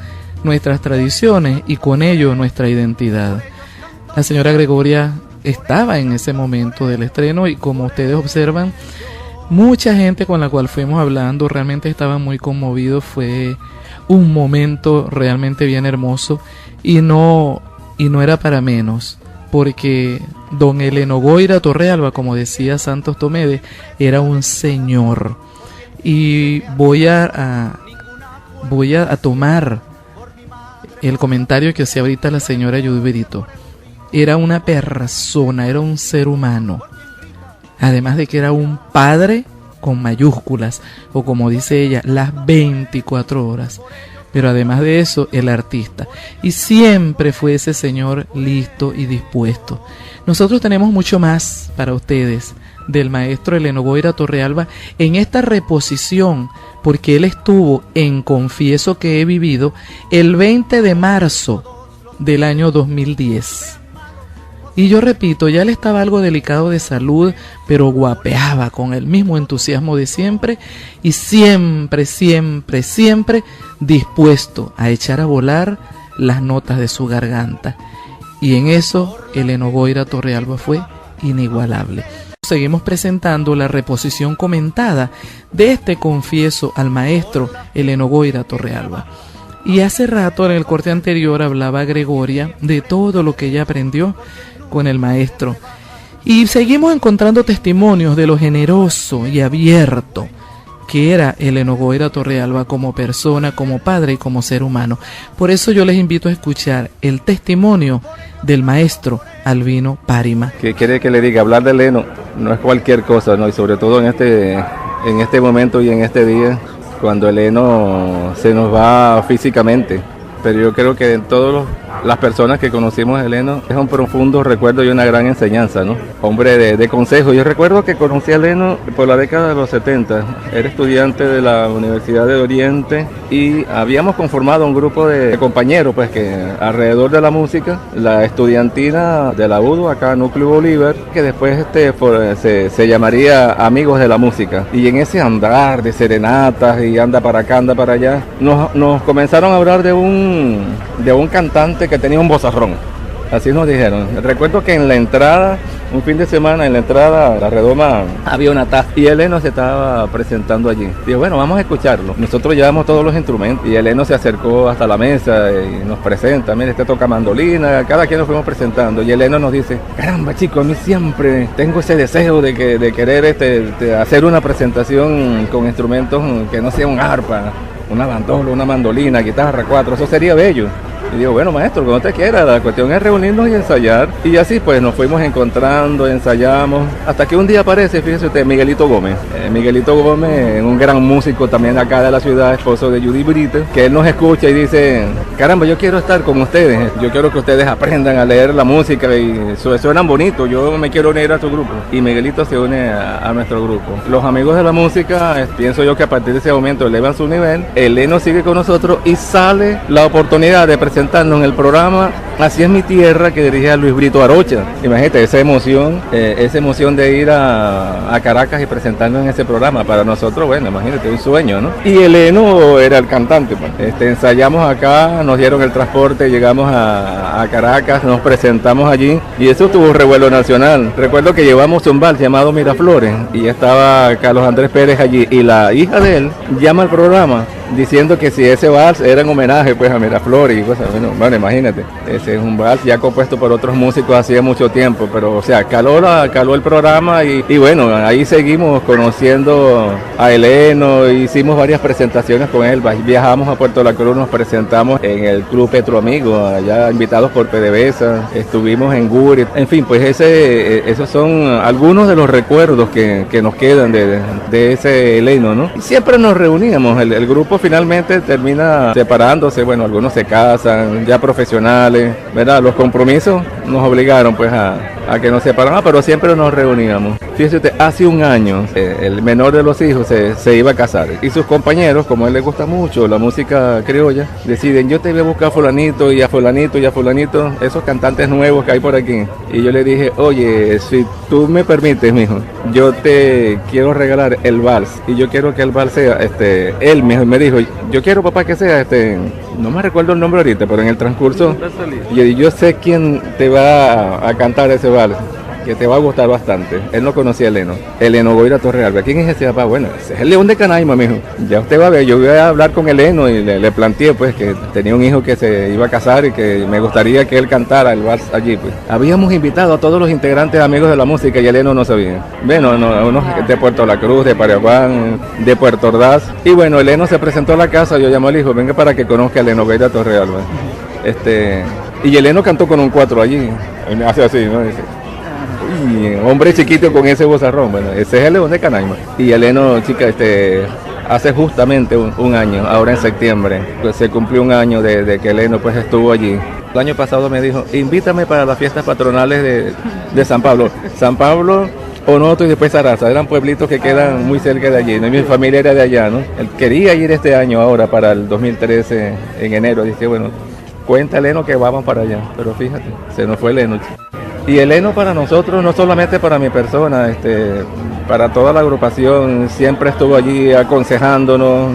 nuestras tradiciones y con ello nuestra identidad. La señora Gregoria estaba en ese momento del estreno y, como ustedes observan, mucha gente con la cual fuimos hablando realmente estaban muy conmovidos. Fue un momento realmente bien hermoso y no era para menos, porque don Eleno Goira Torrealba, como decía Santos Tomedes, era un señor. Y voy a tomar el comentario que hacía ahorita la señora Yudiberito. Era una persona, era un ser humano. Además de que era un padre con mayúsculas, o como dice ella, las 24 horas. Pero además de eso, el artista. Y siempre fue ese señor listo y dispuesto. Nosotros tenemos mucho más para ustedes del maestro Eleno Goira Torrealba en esta reposición, porque él estuvo en Confieso que he vivido el 20 de marzo del año 2010. Y yo repito, ya él estaba algo delicado de salud, pero guapeaba con el mismo entusiasmo de siempre y siempre dispuesto a echar a volar las notas de su garganta. Y en eso, Eleno Goira Torrealba fue inigualable. Seguimos presentando la reposición comentada de este Confieso al maestro Eleno Goira Torrealba. Y hace rato, en el corte anterior, hablaba Gregoria de todo lo que ella aprendió con el maestro. Y seguimos encontrando testimonios de lo generoso y abierto que era Eleno Goira Torrealba como persona, como padre y como ser humano. Por eso yo les invito a escuchar el testimonio del maestro Albino Párima. ¿Qué quiere que le diga? Hablar de Eleno no es cualquier cosa, ¿no? Y sobre todo en este momento y en este día, cuando Eleno se nos va físicamente. Pero yo creo que en todas las personas que conocimos a Eleno es un profundo recuerdo y una gran enseñanza, ¿no? Hombre de consejo. Yo recuerdo que conocí a Eleno por la década de los 70. Era estudiante de la Universidad de Oriente y habíamos conformado un grupo de compañeros, pues, que alrededor de la música, la estudiantina de la UDO, acá Núcleo Bolívar, que después se llamaría Amigos de la Música. Y en ese andar de serenatas y anda para acá, anda para allá, nos comenzaron a hablar de un cantante que tenía un vozarrón, así nos dijeron. Recuerdo que en la entrada, un fin de semana, en la entrada a la redoma había una taza y Eleno se estaba presentando allí. Dijo, bueno, vamos a escucharlo. Nosotros llevamos todos los instrumentos y Eleno se acercó hasta la mesa y nos presenta. Mire, este toca mandolina, cada quien nos fuimos presentando y Eleno nos dice, caramba, chicos, a mí siempre tengo ese deseo de querer hacer una presentación con instrumentos que no sea un arpa, una bandola, una mandolina, guitarra, cuatro, eso sería bello. Y digo, bueno, maestro, cuando usted quiera, la cuestión es reunirnos y ensayar. Y así pues nos fuimos encontrando, ensayamos, hasta que un día aparece, fíjese usted, Miguelito Gómez. Miguelito Gómez, un gran músico también acá de la ciudad, esposo de Judy Brito, que él nos escucha y dice, caramba, yo quiero estar con ustedes, yo quiero que ustedes aprendan a leer la música y suenan bonito, yo me quiero unir a su grupo. Y Miguelito se une a nuestro grupo. Los amigos de la música, pienso yo que a partir de ese momento elevan su nivel, Eleno sigue con nosotros y sale la oportunidad de presentarnos en el programa Así es mi tierra, que dirige a Luis Brito Arocha. Imagínate esa emoción de ir a Caracas y presentarnos en ese programa. Para nosotros, bueno, imagínate, un sueño, ¿no? Y Eleno era el cantante, pues. Ensayamos acá, nos dieron el transporte, llegamos a Caracas, nos presentamos allí y eso tuvo revuelo nacional. Recuerdo que llevamos un vals llamado Miraflores y estaba Carlos Andrés Pérez allí y la hija de él llama al programa diciendo que si ese vals era en homenaje pues a Miraflores y cosas. Bueno, imagínate, ese es un vals ya compuesto por otros músicos hacía mucho tiempo, pero o sea, caló el programa y bueno, ahí seguimos conociendo a Eleno, hicimos varias presentaciones con él, viajamos a Puerto La Cruz, nos presentamos en el Club Petro Amigo, allá invitados por PDVSA, estuvimos en Guri, en fin, pues esos son algunos de los recuerdos que nos quedan de ese Eleno, ¿no? Y siempre nos reuníamos, el grupo finalmente termina separándose, bueno, algunos se casan, ya profesionales, ¿verdad? Los compromisos nos obligaron pues a que nos separáramos, pero siempre nos reuníamos. Fíjese usted, hace un año el menor de los hijos se iba a casar y sus compañeros, como a él le gusta mucho la música criolla, deciden, yo te voy a buscar a fulanito y a fulanito y a fulanito, esos cantantes nuevos que hay por aquí. Y yo le dije, oye, si tú me permites, mijo, yo te quiero regalar el vals y yo quiero que el vals sea, él me dijo, yo quiero, papá, que sea, no me recuerdo el nombre ahorita, pero en el transcurso, yo sé quién te va a cantar ese vals, que te va a gustar bastante. Él no conocía a Eleno Goira Torrealba. ¿Quién es ese papá? Bueno, ese es el León de Canaima, mijo. Ya usted va a ver, yo voy a hablar con Eleno y le planteé pues que tenía un hijo que se iba a casar y que me gustaría que él cantara el vals allí, pues. Habíamos invitado a todos los integrantes amigos de la música y Eleno no sabía. Bueno, unos de Puerto La Cruz, de Paraguay, de Puerto Ordaz. Y bueno, Eleno se presentó a la casa, yo llamé al hijo, venga para que conozca a Eleno Goira Torrealba. Y Eleno cantó con un 4 allí. Él me hace así, ¿no? Dice, hombre chiquito con ese vozarrón, bueno, ese es el León de Canaima. Y Eleno, chica, hace justamente un año, ahora en septiembre, pues se cumplió un año de que Eleno pues estuvo allí. El año pasado me dijo, invítame para las fiestas patronales de San Pablo. San Pablo, Onoto y después Sarasa, eran pueblitos que quedan muy cerca de allí, ¿no? Mi familia era de allá, ¿no? Él quería ir este año ahora para el 2013, en enero, dije, bueno, cuenta Eleno que vamos para allá, pero fíjate, se nos fue Eleno. Y Eleno para nosotros, no solamente para mi persona, para toda la agrupación, siempre estuvo allí aconsejándonos.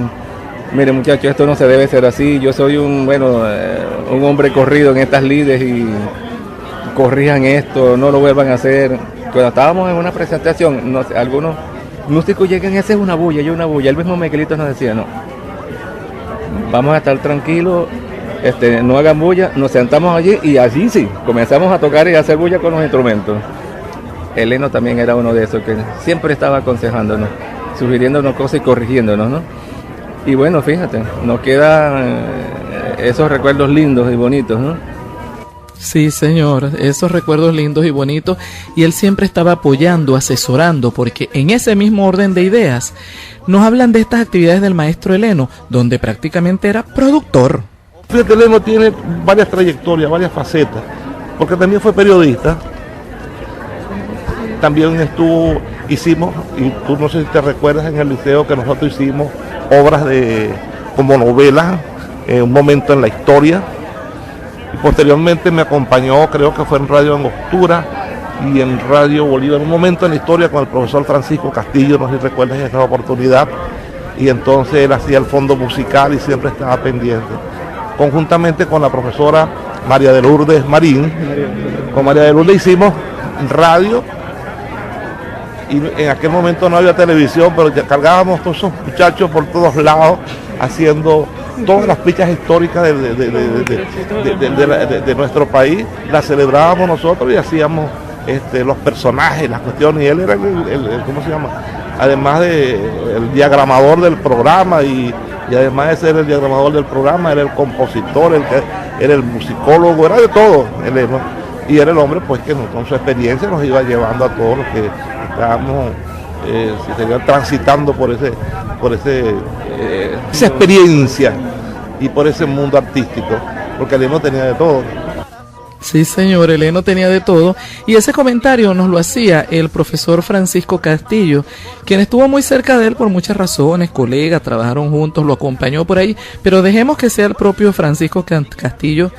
Mire muchachos, esto no se debe ser así, yo soy un hombre corrido en estas lides y corrijan esto, no lo vuelvan a hacer. Cuando estábamos en una presentación, no sé, algunos músicos llegan, esa es una bulla, el mismo Miguelito nos decía, no, vamos a estar tranquilos, no hagan bulla, nos sentamos allí y allí sí, comenzamos a tocar y a hacer bulla con los instrumentos. Eleno también era uno de esos que siempre estaba aconsejándonos, sugiriéndonos cosas y corrigiéndonos, ¿no? Y bueno, fíjate, nos quedan esos recuerdos lindos y bonitos, ¿no? Sí, señor, esos recuerdos lindos y bonitos, y él siempre estaba apoyando, asesorando, porque en ese mismo orden de ideas nos hablan de estas actividades del maestro Eleno, donde prácticamente era productor. Fíjate, Eleno tiene varias trayectorias, varias facetas, porque también fue periodista, también hicimos, y tú no sé si te recuerdas en el liceo que nosotros hicimos obras como novelas, un momento en la historia, y posteriormente me acompañó, creo que fue en Radio Angostura y en Radio Bolívar, un momento en la historia con el profesor Francisco Castillo, no sé si recuerdas esa oportunidad, y entonces él hacía el fondo musical y siempre estaba pendiente, conjuntamente con la profesora María de Lourdes Marín. Con María de Lourdes hicimos radio, y en aquel momento no había televisión, pero ya cargábamos todos esos muchachos por todos lados haciendo todas las fichas históricas de nuestro país, las celebrábamos nosotros y hacíamos los personajes, las cuestiones, y él era ¿cómo se llama? Además de el diagramador del programa y además de ser el diagramador del programa, era el compositor, era el musicólogo, era de todo, Eleno. Y era el hombre pues que con su experiencia nos iba llevando a todos los que estábamos transitando por esa experiencia y por ese mundo artístico, porque Eleno tenía de todo. Sí, señor, Eleno tenía de todo, y ese comentario nos lo hacía el profesor Francisco Castillo, quien estuvo muy cerca de él por muchas razones, colegas, trabajaron juntos, lo acompañó por ahí, pero dejemos que sea el propio Francisco Castillo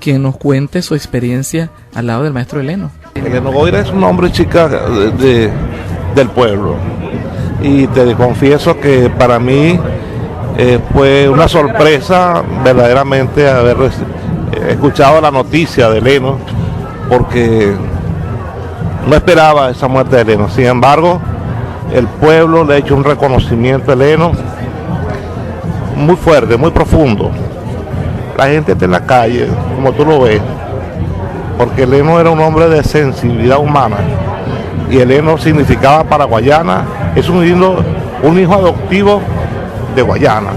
quien nos cuente su experiencia al lado del maestro Heleno. Heleno Goira es un hombre, chica, del pueblo. Y te confieso que para mí fue una sorpresa verdaderamente haber escuchado la noticia de Heleno, porque no esperaba esa muerte de Heleno. Sin embargo, el pueblo le ha hecho un reconocimiento a Heleno muy fuerte, muy profundo. La gente está en la calle, como tú lo ves, porque Heleno era un hombre de sensibilidad humana, y Heleno significaba para Guayana, es un hijo adoptivo de Guayana,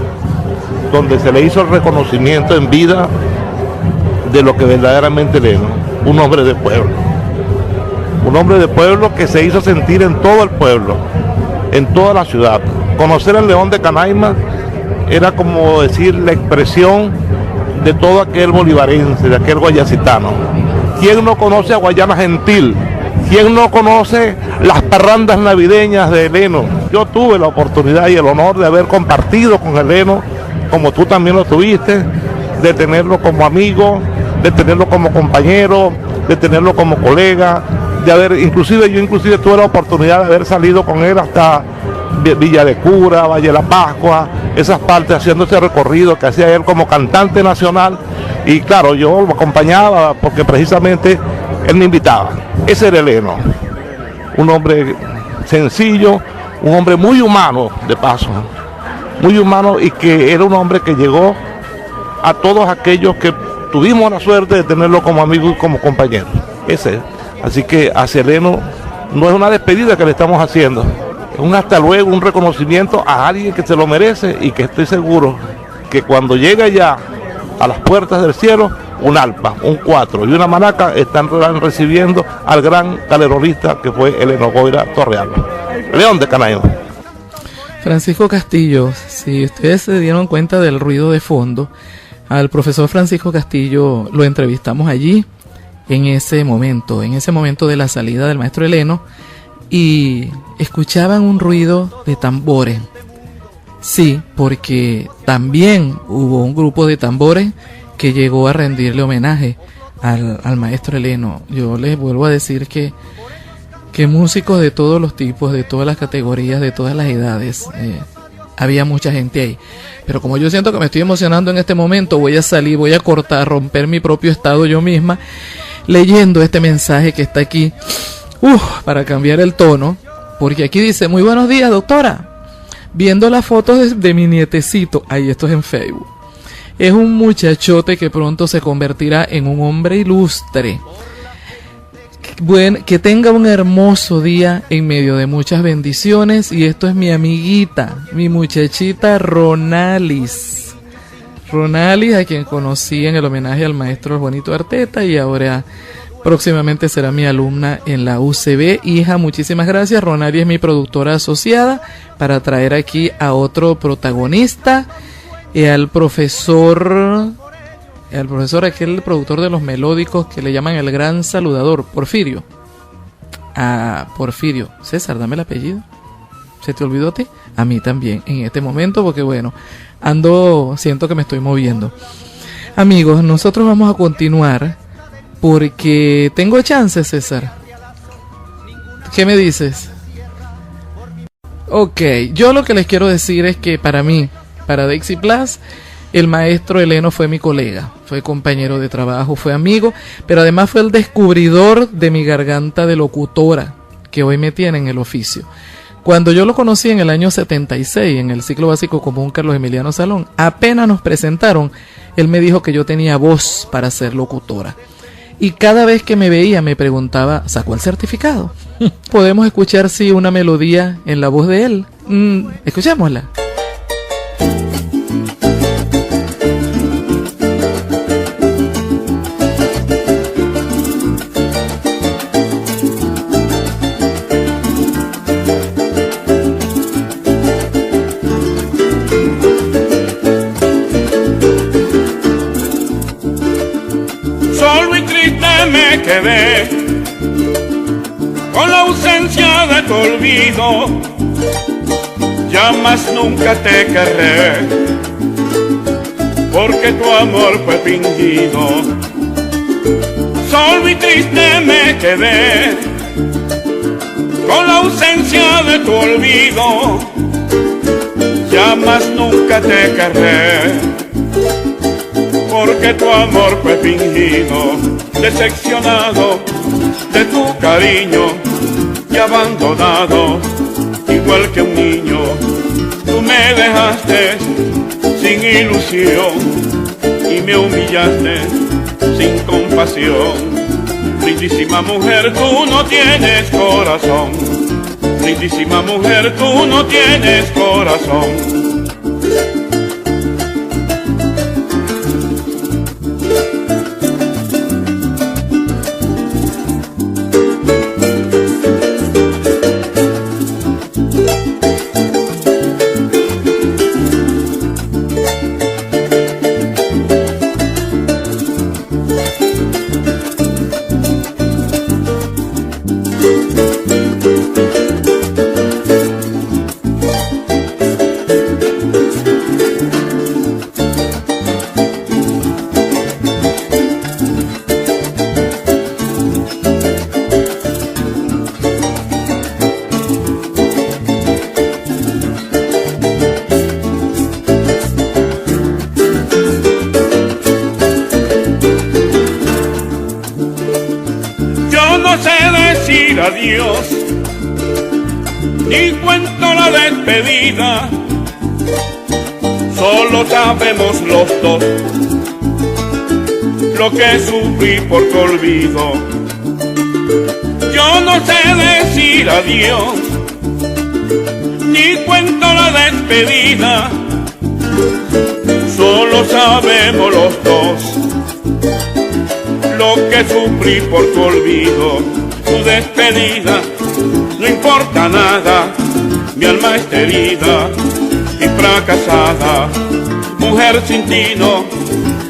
donde se le hizo el reconocimiento en vida de lo que verdaderamente Heleno, un hombre de pueblo. Un hombre de pueblo que se hizo sentir en todo el pueblo, en toda la ciudad. Conocer al León de Canaima era como decir la expresión de todo aquel bolivarense, de aquel guayacitano. ¿Quién no conoce a Guayana Gentil? ¿Quién no conoce las parrandas navideñas de Heleno? Yo tuve la oportunidad y el honor de haber compartido con Heleno, como tú también lo tuviste, de tenerlo como amigo, de tenerlo como compañero, de tenerlo como colega, de haber, yo tuve la oportunidad de haber salido con él hasta Villa de Cura, Valle de la Pascua, esas partes, haciendo ese recorrido que hacía él como cantante nacional. Y claro, yo lo acompañaba porque precisamente él me invitaba. Ese era Heleno, un hombre sencillo, un hombre muy humano, de paso, muy humano, y que era un hombre que llegó a todos aquellos que tuvimos la suerte de tenerlo como amigo y como compañero. Ese. Así que hacia Heleno no es una despedida que le estamos haciendo, es un hasta luego, un reconocimiento a alguien que se lo merece, y que estoy seguro que cuando llegue ya a las puertas del cielo, un alpa, un cuatro y una maraca están recibiendo al gran galerolista que fue Heleno Goira Torrealba, León de Canaima. Francisco Castillo, si ustedes se dieron cuenta del ruido de fondo, al profesor Francisco Castillo lo entrevistamos allí en ese momento de la salida del maestro Heleno, y escuchaban un ruido de tambores. Sí, porque también hubo un grupo de tambores que llegó a rendirle homenaje al maestro Heleno. Yo les vuelvo a decir que músicos de todos los tipos, de todas las categorías, de todas las edades, había mucha gente ahí. Pero como yo siento que me estoy emocionando en este momento, voy a salir, voy a cortar, romper mi propio estado yo misma, leyendo este mensaje que está aquí, para cambiar el tono, porque aquí dice: muy buenos días, doctora. Viendo las fotos de mi nietecito, ahí esto es en Facebook, es un muchachote que pronto se convertirá en un hombre ilustre. Bueno, que tenga un hermoso día en medio de muchas bendiciones. Y esto es mi amiguita, mi muchachita Ronalis, a quien conocí en el homenaje al maestro Juanito Arteta, y ahora próximamente será mi alumna en la UCB. Hija, muchísimas gracias. Ronalis es mi productora asociada para traer aquí a otro protagonista, al profesor, aquel productor de los melódicos que le llaman el gran saludador, Porfirio. Porfirio. César, dame el apellido. ¿Se te olvidó a ti? A mí también, en este momento, porque bueno, siento que me estoy moviendo. Amigos, nosotros vamos a continuar porque tengo chance, César. ¿Qué me dices? Ok, yo lo que les quiero decir es que para mí, para Dixie Plus, el maestro Heleno fue mi colega, fue compañero de trabajo, fue amigo, pero además fue el descubridor de mi garganta de locutora, que hoy me tiene en el oficio. Cuando yo lo conocí en el año 76, en el ciclo básico común Carlos Emiliano Salón, apenas nos presentaron, él me dijo que yo tenía voz para ser locutora. Y cada vez que me veía me preguntaba: ¿sacó el certificado? Podemos escuchar, sí, una melodía en la voz de él. Escuchémosla. Me quedé con la ausencia de tu olvido, ya más nunca te querré, porque tu amor fue fingido. Solo y triste me quedé con la ausencia de tu olvido. Ya más nunca te querré, porque tu amor fue fingido, decepcionado de tu cariño y abandonado, igual que un niño. Tú me dejaste sin ilusión y me humillaste sin compasión. Lindísima mujer, tú no tienes corazón. Lindísima mujer, tú no tienes corazón. Adiós, ni cuento la despedida, solo sabemos los dos lo que sufrí por tu olvido. Yo no sé decir adiós, ni cuento la despedida, solo sabemos los dos lo que sufrí por tu olvido. Tu despedida, no importa nada, mi alma está herida y fracasada. Mujer sin ti no,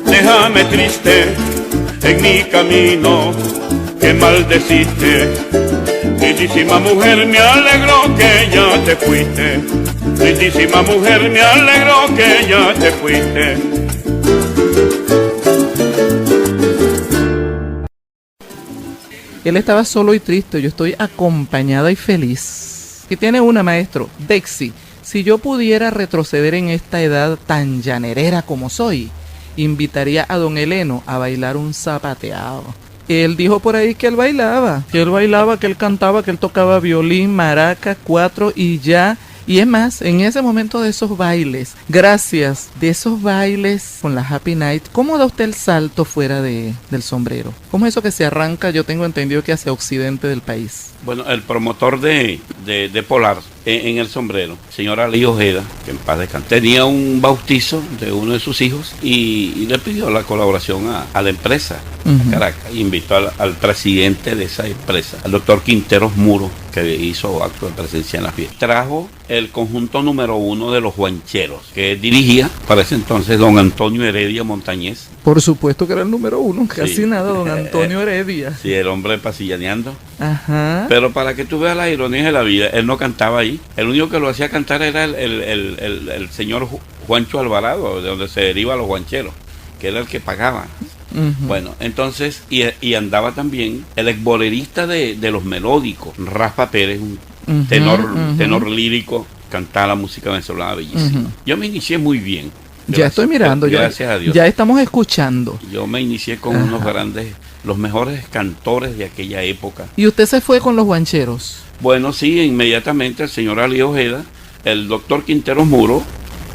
déjame triste en mi camino que maldeciste. Lindísima mujer, me alegro que ya te fuiste. Lindísima mujer, me alegro que ya te fuiste. Él estaba solo y triste, yo estoy acompañada y feliz. ¿Qué tiene una, maestro? Dexy, si yo pudiera retroceder en esta edad tan llanerera como soy, invitaría a don Heleno a bailar un zapateado. Él dijo por ahí que él bailaba, que él cantaba, que él tocaba violín, maraca, cuatro y ya. Y es más, en ese momento de esos bailes, gracias de esos bailes con la Happy Night, ¿cómo da usted el salto fuera del sombrero? ¿Cómo es eso que se arranca? Yo tengo entendido que hacia occidente del país. Bueno, el promotor de Polar en el sombrero, señor Ali Ojeda, que en paz descanse, tenía un bautizo de uno de sus hijos y le pidió la colaboración a la empresa, a Caracas, y invitó al presidente de esa empresa, al doctor Quinteros Muro, que hizo acto de presencia en la fiesta. Trajo el conjunto número 1 de los Guancheros, que dirigía para ese entonces don Antonio Heredia Montañez. Por supuesto que era el número 1, casi nada, don Antonio Heredia. Sí, el hombre pasillaneando. Ajá. Pero para que tú veas las ironías de la vida, él no cantaba ahí. El único que lo hacía cantar era el señor Juancho Alvarado, de donde se deriva los guancheros, que era el que pagaba. Bueno, entonces, y andaba también el exbolerista de los melódicos, Rafa Pérez, un tenor lírico, cantaba la música venezolana bellísima. Yo me inicié muy bien. Ya estoy mirando, gracias a Dios. Ya estamos escuchando. Yo me inicié con unos grandes, los mejores cantores de aquella época. ¿Y usted se fue con los guancheros? Bueno, sí, inmediatamente el señor Ali Ojeda, el doctor Quinteros Muro,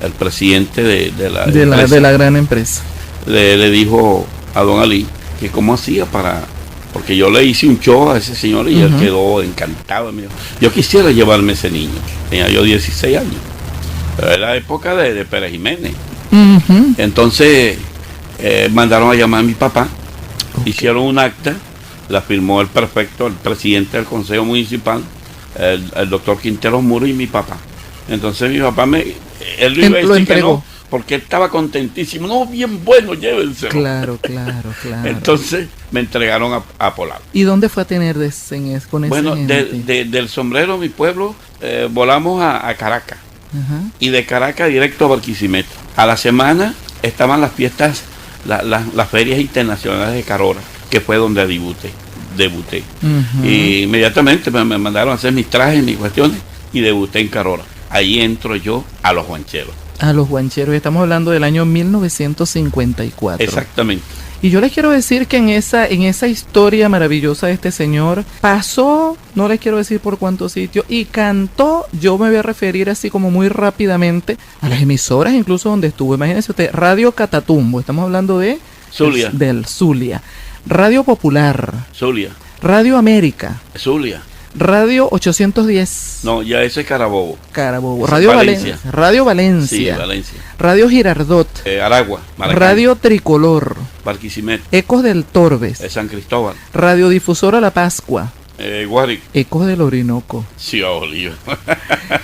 el presidente de la gran empresa, le dijo a don Ali que cómo hacía porque yo le hice un show a ese señor y él quedó encantado. Me dijo, yo quisiera llevarme ese niño. Tenía yo 16 años, pero era la época de Pérez Jiménez. Entonces mandaron a llamar a mi papá, hicieron un acta, la firmó el prefecto, el presidente del consejo municipal, el doctor Quinteros Muro y mi papá. Entonces mi papá él iba a decir que no, porque él estaba contentísimo. No, bien bueno, llévenselo. Claro. Entonces me entregaron a Polar. ¿Y dónde fue a tener con ese Bueno, del sombrero, mi pueblo, volamos a Caracas. Y de Caracas directo a Barquisimeto. A la semana estaban las fiestas, las ferias internacionales de Carora. que fue donde debuté. Ujú. Y inmediatamente me mandaron a hacer mis trajes, mis cuestiones, y debuté en Carora. Ahí entro yo a los guancheros. A los guancheros, estamos hablando del año 1954. Exactamente. Y yo les quiero decir que en esa historia maravillosa de este señor, pasó, no les quiero decir por cuántos sitios, y cantó, yo me voy a referir así como muy rápidamente, a las emisoras incluso donde estuvo. Imagínense usted, Radio Catatumbo, estamos hablando de Zulia. del Zulia, Radio Popular, Zulia. Radio América, Zulia. Radio 810, No, ya ese es Carabobo. Carabobo, Ese Radio es Valencia, Radio Sí, Valencia, Valencia. Radio Girardot, Aragua, Maracay, Radio Tricolor, Barquisimeto, Ecos del Torbes, San Cristóbal, Radiodifusora La Pascua, Guárico. Ecos del Orinoco. Sí, Oliva.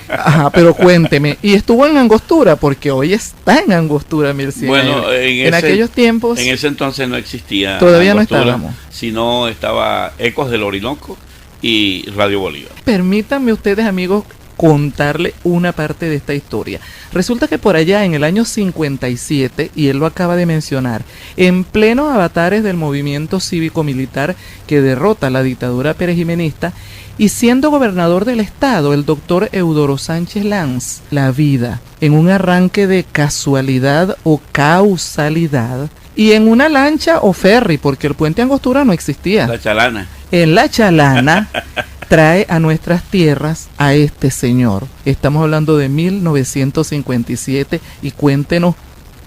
Ajá, pero cuénteme, y estuvo en Angostura, porque hoy está en Angostura 1100. Bueno, en aquellos tiempos En ese entonces no existía todavía no Angostura, estábamos. sino estaba Ecos del Orinoco y Radio Bolívar. Permítanme ustedes, amigos, contarle una parte de esta historia. Resulta que por allá en el año 57, y él lo acaba de mencionar, en pleno avatares del movimiento cívico-militar que derrota la dictadura perejimenista, y siendo gobernador del estado, el doctor Eudoro Sánchez Lanz, la vida, en un arranque de casualidad o causalidad, y en una lancha o ferry, porque el puente Angostura no existía. La Chalana. En la Chalana trae a nuestras tierras a este señor. Estamos hablando de 1957 y cuéntenos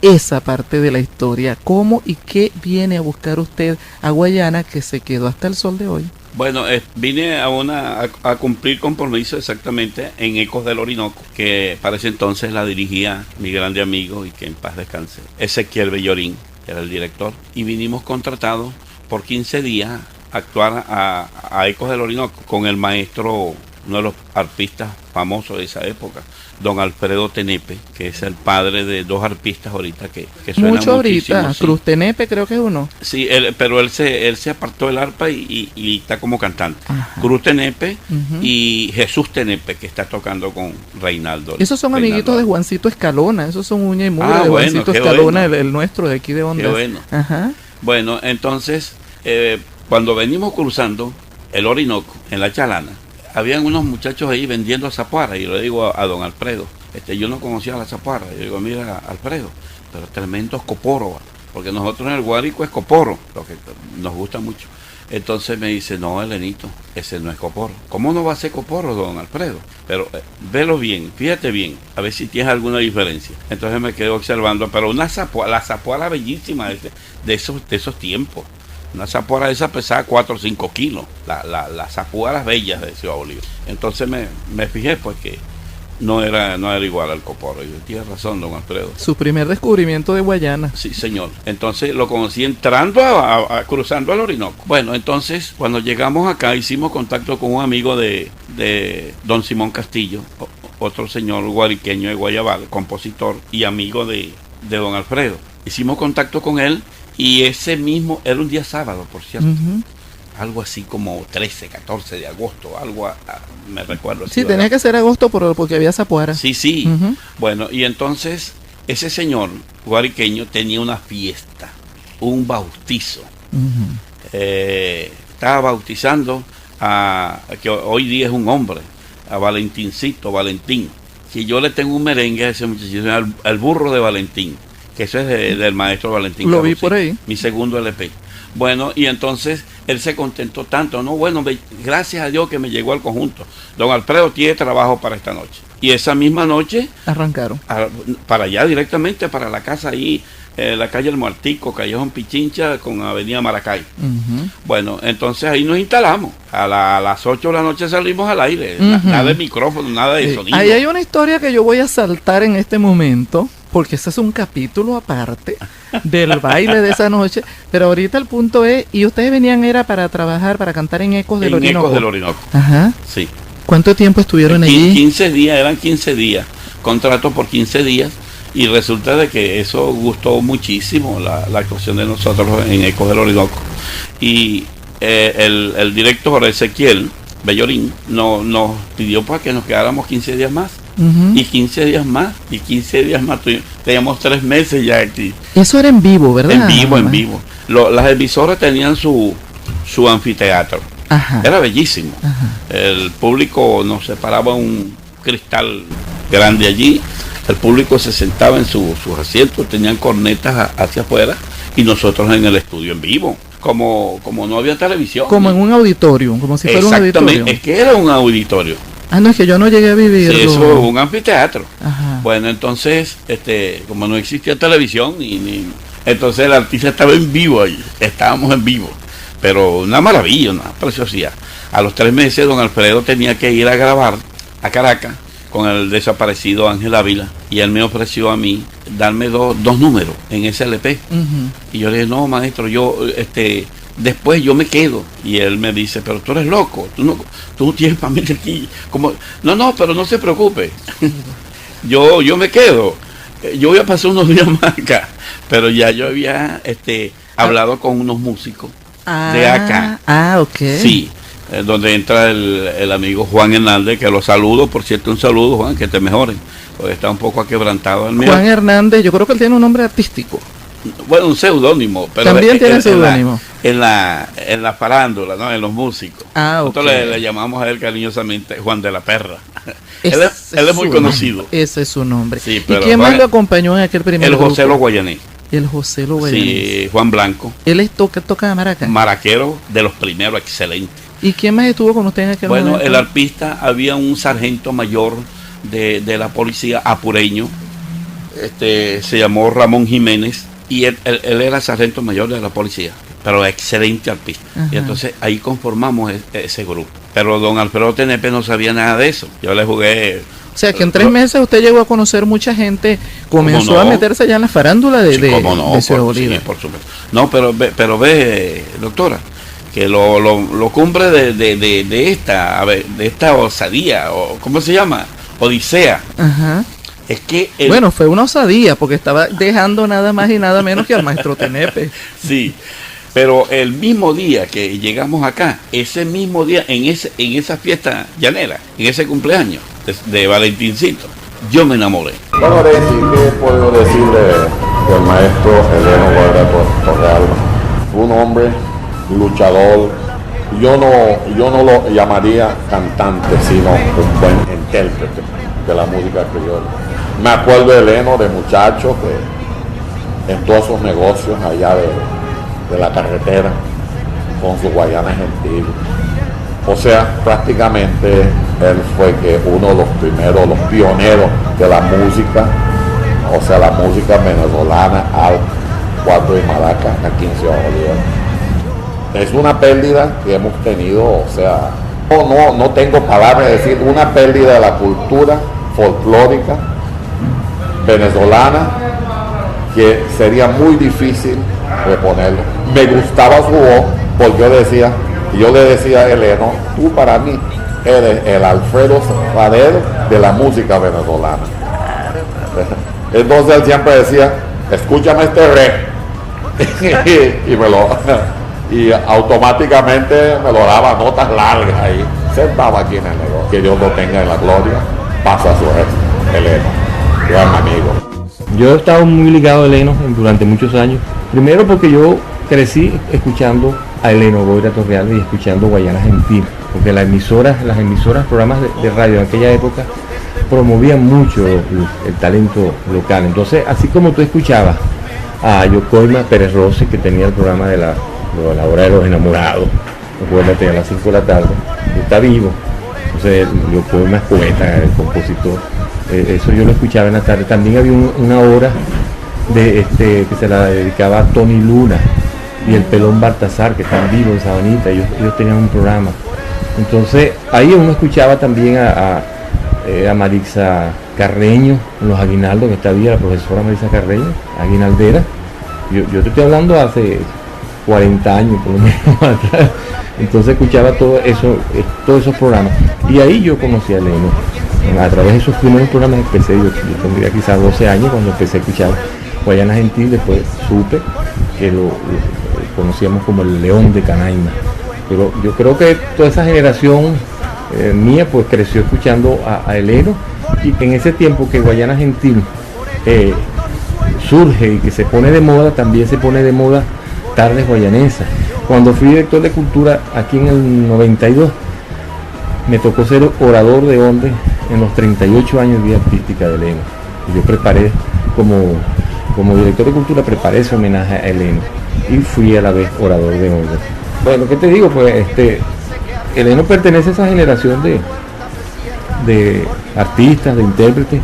esa parte de la historia. ¿Cómo y qué viene a buscar usted a Guayana, que se quedó hasta el sol de hoy? Bueno, vine a cumplir compromiso exactamente en Ecos del Orinoco, que para ese entonces la dirigía mi grande amigo y que en paz descanse, Ezequiel Bellorín, que era el director, y vinimos contratados por 15 días a actuar a Ecos del Orinoco con el maestro, uno de los arpistas famosos de esa época, don Alfredo Tenepe, que es el padre de dos arpistas ahorita que suenan Mucho muchísimo. ahorita, Sí. Cruz Tenepe creo que es uno. Sí, pero él se apartó del arpa y está como cantante. Ajá. Cruz Tenepe Ujú. y Jesús Tenepe, que está tocando con Reinaldo. Esos son Reinaldo. amiguitos de Juancito Escalona, esos son uña y mugre de bueno, Juancito qué Escalona, bueno. el nuestro de aquí de Ondas. Qué bueno. Ajá. Bueno, entonces, cuando venimos cruzando el Orinoco, en la Chalana, habían unos muchachos ahí vendiendo zapuara, y le digo a don Alfredo, yo no conocía la zapuara, yo digo, mira, Alfredo, pero tremendos coporos, porque nosotros en el Guárico es coporo, lo que nos gusta mucho. Entonces me dice, no, Elenito, ese no es coporo. ¿Cómo no va a ser coporo, don Alfredo? Pero velo bien, fíjate bien, a ver si tienes alguna diferencia. Entonces me quedo observando, pero la zapuara bellísima de esos tiempos. Una zapuara de esa pesaba 4 o 5 kilos, las zapuaras bellas de Ciudad Bolívar. Entonces me fijé pues que no era igual al coporo. Yo tiene razón, don Alfredo. Su primer descubrimiento de Guayana. Sí, señor. Entonces lo conocí entrando cruzando el Orinoco. Bueno, entonces cuando llegamos acá hicimos contacto con un amigo de don Simón Castillo, otro señor guariqueño de Guayabal, compositor y amigo de don Alfredo. Hicimos contacto con él y ese mismo, era un día sábado, por cierto. Ujú. Algo así como 13, 14 de agosto, algo me recuerdo. Sí, tenía que ser agosto porque había zapuara. Sí, sí. Ujú. Bueno, y entonces ese señor guariqueño tenía una fiesta, un bautizo. Ujú. Estaba bautizando que hoy día es un hombre, a Valentín, que yo le tengo un merengue a ese muchachito, al burro de Valentín, que eso es del maestro Valentín. Lo vi Carrusí, por ahí. mi segundo LP. Bueno, y entonces él se contentó tanto, ¿no? Bueno, gracias a Dios que me llegó al conjunto. Don Alfredo tiene trabajo para esta noche. Y esa misma noche, Arrancaron. para allá directamente, para la casa ahí, la calle El Muartico, Callejón Pichincha con Avenida Maracay. Ujú. Bueno, entonces ahí nos instalamos. A las 8 de la noche salimos al aire. Ujú. Nada de micrófono, nada de sonido. Ahí hay una historia que yo voy a saltar en este momento, porque ese es un capítulo aparte del baile de esa noche. Pero ahorita el punto es, y ustedes venían era para trabajar, para cantar en Ecos del Orinoco. Ecos del Orinoco. Ajá. Sí. ¿Cuánto tiempo estuvieron allí? 15 días, eran 15 días. Contrato por 15 días. Y resulta de que eso gustó muchísimo, la actuación de nosotros en Ecos del Orinoco. Y el director Ezequiel Bellorín nos pidió para que nos quedáramos 15 días más. Ujú. Y 15 días más, Teníamos 3 meses ya aquí. Eso era en vivo, ¿verdad? En vivo. las emisoras tenían su anfiteatro. Ajá. Era bellísimo. Ajá. El público nos separaba un cristal grande allí. El público se sentaba en sus asientos, tenían cornetas hacia afuera y nosotros en el estudio en vivo. Como no había televisión. Como en un auditorio, como si fuera un auditorio. Exactamente, es que era un auditorio. Ah, no, es que yo no llegué a vivirlo. Sí, eso es un anfiteatro. Ajá. Bueno, entonces, como no existía televisión, entonces el artista estaba en vivo ahí, estábamos en vivo. Pero una maravilla, una preciosidad. A los 3 meses don Alfredo tenía que ir a grabar a Caracas con el desaparecido Ángel Ávila y él me ofreció a mí darme dos números en ese LP. Uh-huh. Y yo le dije, no maestro, yo después yo me quedo. Y él me dice, pero tú eres loco, tú no tienes familia aquí. Como, no, pero no se preocupe. yo me quedo. Yo voy a pasar unos días más acá. Pero ya yo había hablado con unos músicos de acá. Ah, ok. Sí, donde entra el amigo Juan Hernández, que lo saludo, por cierto, un saludo, Juan, que te mejoren, porque está un poco aquebrantado el mío. Juan Hernández, yo creo que él tiene un nombre artístico. Bueno, un seudónimo, pero también tiene seudónimo. En la farándula, ¿no? En los músicos. Ah, ok. Nosotros le llamamos a él cariñosamente Juan de la Perra. Él es muy conocido. Ese es su nombre. Sí, ¿Y quién más lo acompañó en aquel primer grupo? El José Lo Guayanés. El José Lo Guayanés. Sí, Juan Blanco. Él toca maraca. Maraquero de los primeros, excelente. ¿Y quién más estuvo con usted en aquel momento? Bueno, el arpista, había un sargento mayor de la policía apureño, se llamó Ramón Jiménez, y él era sargento mayor de la policía, pero excelente arpista. Ajá. Y entonces ahí conformamos ese grupo. Pero don Alfredo Tenepe no sabía nada de eso. Yo le jugué. O sea, que en 3 meses usted llegó a conocer mucha gente, comenzó a meterse allá en la farándula de Ciudad Bolívar. Sí, por supuesto. No, pero ve, doctora, que lo cumbre de esta osadía, o ¿cómo se llama? Odisea. Ajá. Es que bueno, fue una osadía, porque estaba dejando nada más y nada menos que al maestro Tenepe. Sí, pero el mismo día que llegamos acá, ese mismo día, en esa fiesta llanera, en ese cumpleaños de Valentincito, yo me enamoré. Bueno, Daisy, ¿qué puedo decirle del maestro Eleno Guaira Torreal? Un hombre luchador. Yo no lo llamaría cantante, sino un buen intérprete de la música criolla. Me acuerdo de Eleno, de muchacho, que en todos sus negocios allá de la carretera, con su Guayana Gentil. O sea, prácticamente él fue uno de los primeros, los pioneros de la música, o sea, la música venezolana al cuatro y maraca aquí en Ciudad Bolívar. Es una pérdida que hemos tenido, o sea, no tengo palabras de decir, una pérdida de la cultura folclórica venezolana que sería muy difícil reponerlo. Me gustaba su voz porque yo le decía a Eleno, tú para mí eres el Alfredo Sadero de la música venezolana. Entonces él siempre decía, escúchame este re y automáticamente me lo daba notas largas ahí, sentaba aquí en el negocio. Que Dios lo tenga en la gloria, pasa a su resto, Eleno, gran amigo. Yo he estado muy ligado a Eleno durante muchos años, primero porque yo crecí escuchando a Eleno Guaira Torreal y escuchando Guayana Gentil, porque las emisoras, programas de radio en aquella época promovían mucho el talento local. Entonces, así como tú escuchabas a Yocoima Pérez Rose, que tenía el programa de la hora de los enamorados, acuérdate, a las 5 de la tarde, está vivo. Entonces, Yocoima es poeta, el compositor. Eso yo lo escuchaba en la tarde. También había una hora que se la dedicaba a Tony Luna y el Pelón Baltasar, que están vivos en Sabanita. Ellos tenían un programa. Entonces, ahí uno escuchaba también a Marixa Carreño, en los Aguinaldos, que está viva, la profesora Marixa Carreño, aguinaldera. Yo te estoy hablando hace 40 años por lo menos atrás. Entonces escuchaba todos esos programas. Y ahí yo conocí a Eleno. A través de esos primeros programas empecé, yo tendría quizás 12 años cuando empecé a escuchar Guayana Gentil. Después supe que lo conocíamos como el León de Canaima. Pero yo creo que toda esa generación mía pues creció escuchando a Eleno, y en ese tiempo que Guayana Gentil surge y que se pone de moda, también se pone de moda tardes guayanesas. Cuando fui director de cultura aquí en el 92, me tocó ser orador de onde en los 38 años de vida artística de Eleno. Y yo preparé, como director de cultura, preparé ese homenaje a Eleno y fui a la vez orador de onde. Bueno, ¿qué te digo? Pues Eleno pertenece a esa generación de artistas, de intérpretes,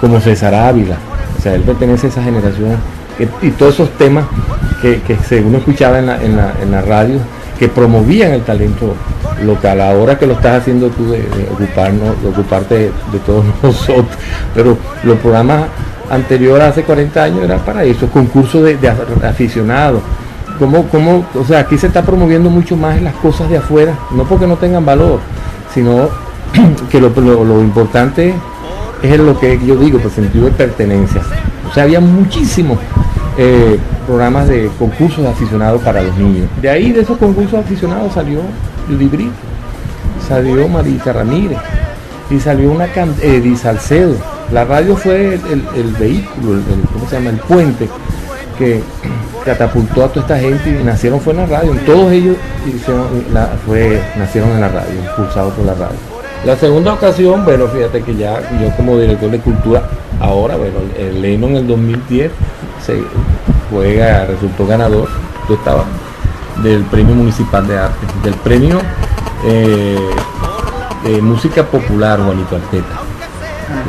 como César Ávila. O sea, él pertenece a esa generación y todos esos temas que uno escuchaba en la radio, que promovían el talento local. Ahora que lo estás haciendo tú de ocuparte de todos nosotros, pero los programas anteriores, hace 40 años, eran para eso, concursos de aficionados. O sea, aquí se está promoviendo mucho más las cosas de afuera, no porque no tengan valor, sino que lo importante es lo que yo digo, por sentido de pertenencia. O sea, había muchísimos programas de concursos de aficionados para los niños. De ahí, de esos concursos de aficionados, salió Judy Brito, salió Marita Ramírez y salió Di Salcedo. La radio fue el vehículo, ¿cómo se llama? El puente que catapultó a toda esta gente y nacieron fue en la radio. Todos ellos nacieron en la radio, impulsados por la radio. La segunda ocasión, bueno, fíjate que ya yo como director de cultura, ahora, bueno, Eleno en el 2010 resultó ganador, yo estaba, del Premio Municipal de Arte, del Premio de Música Popular Juanito Arteta,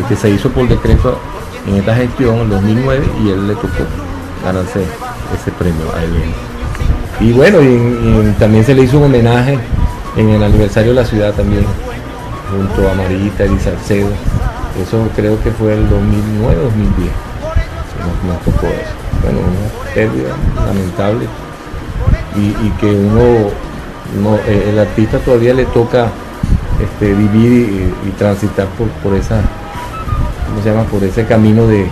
que se hizo por decreto en esta gestión en 2009 y él le tocó ganarse ese premio a Eleno. Y bueno, y también se le hizo un homenaje en el aniversario de la ciudad también, junto a Marita y Salcedo. Eso creo que fue el 2009-2010. Nos tocó eso. Bueno, una pérdida lamentable y que el artista todavía le toca vivir y transitar por esa, ¿cómo se llama? Por ese camino de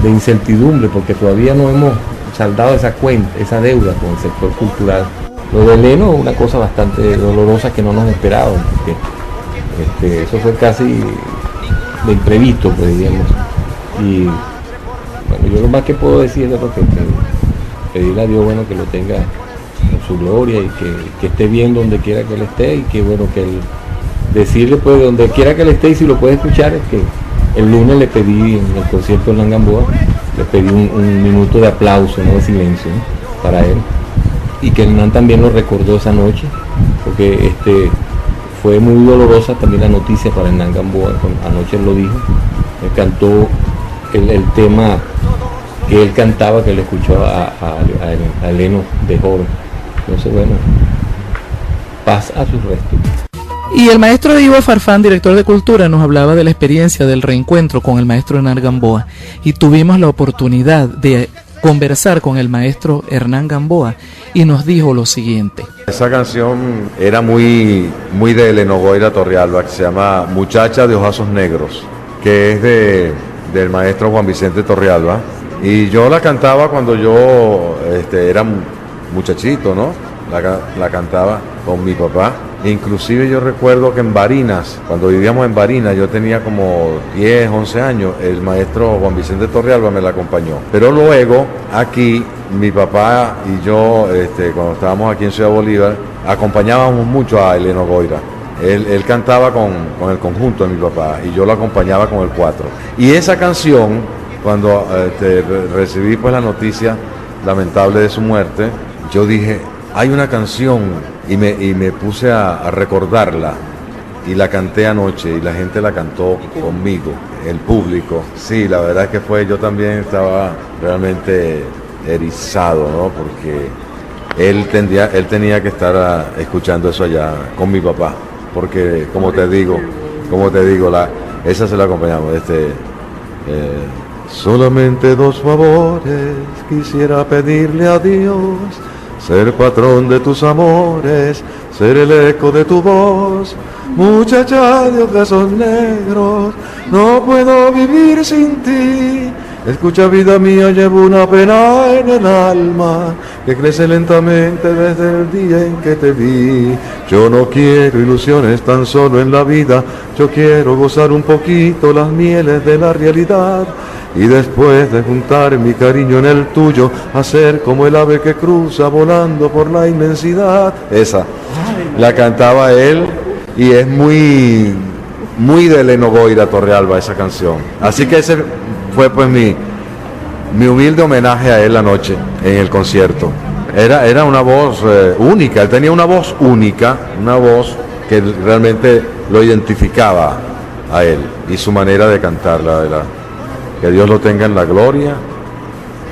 incertidumbre, porque todavía no hemos saldado esa cuenta, esa deuda con el sector cultural. Lo de Eleno es una cosa bastante dolorosa que no nos esperábamos, porque eso fue casi de imprevisto, pues, digamos. Y bueno, yo lo más que puedo decir es que pedirle a Dios, bueno, que lo tenga en su gloria y que esté bien donde quiera que él esté, y que bueno, que él, decirle pues donde quiera que él esté, y si lo puede escuchar, es que el lunes le pedí en el concierto de Hernán Gamboa, le pedí un minuto de aplauso, no de silencio, ¿no? Para él, y que Hernán también lo recordó esa noche, porque fue muy dolorosa también la noticia para Hernán Gamboa. Anoche él lo dijo, él cantó el tema que él cantaba, que le escuchó a Eleno de joven. Entonces, bueno, paz a sus restos. Y el maestro Ivo Farfán, director de cultura, nos hablaba de la experiencia del reencuentro con el maestro Hernán Gamboa, y tuvimos la oportunidad de conversar con el maestro Hernán Gamboa y nos dijo lo siguiente. Esa canción era muy de Eleno Goira Torrealba, que se llama Muchacha de Ojazos Negros, que es del maestro Juan Vicente Torrealba, y yo la cantaba cuando yo era muchachito, ¿no? La cantaba con mi papá. Inclusive yo recuerdo que en Barinas, cuando vivíamos en Barinas, yo tenía como 10, 11 años, el maestro Juan Vicente Torrealba me la acompañó. Pero luego, aquí, mi papá y yo, cuando estábamos aquí en Ciudad Bolívar, acompañábamos mucho a Eleno Goira. Él cantaba con el conjunto de mi papá y yo lo acompañaba con el cuatro. Y esa canción, cuando recibí pues la noticia lamentable de su muerte, yo dije, hay una canción, y me puse a recordarla, y la canté anoche, y la gente la cantó conmigo, el público. Sí, la verdad es que yo también estaba realmente erizado, ¿no? Porque él tenía que estar escuchando eso allá con mi papá, porque como te digo, esa se la acompañamos, solamente dos favores quisiera pedirle a Dios: ser patrón de tus amores, ser el eco de tu voz. Muchacha de ojos negros, no puedo vivir sin ti. Escucha, vida mía, llevo una pena en el alma que crece lentamente desde el día en que te vi. Yo no quiero ilusiones tan solo en la vida, yo quiero gozar un poquito las mieles de la realidad. y después de juntar mi cariño en el tuyo, hacer como el ave que cruza volando por la inmensidad. Esa la cantaba él y es muy de Eleno Guaira Torrealba esa canción. Así que ese fue pues mi humilde homenaje a él anoche en el concierto. Era una voz única, él tenía una voz única, una voz que realmente lo identificaba a él y su manera de cantar, la verdad. Que Dios lo tenga en la gloria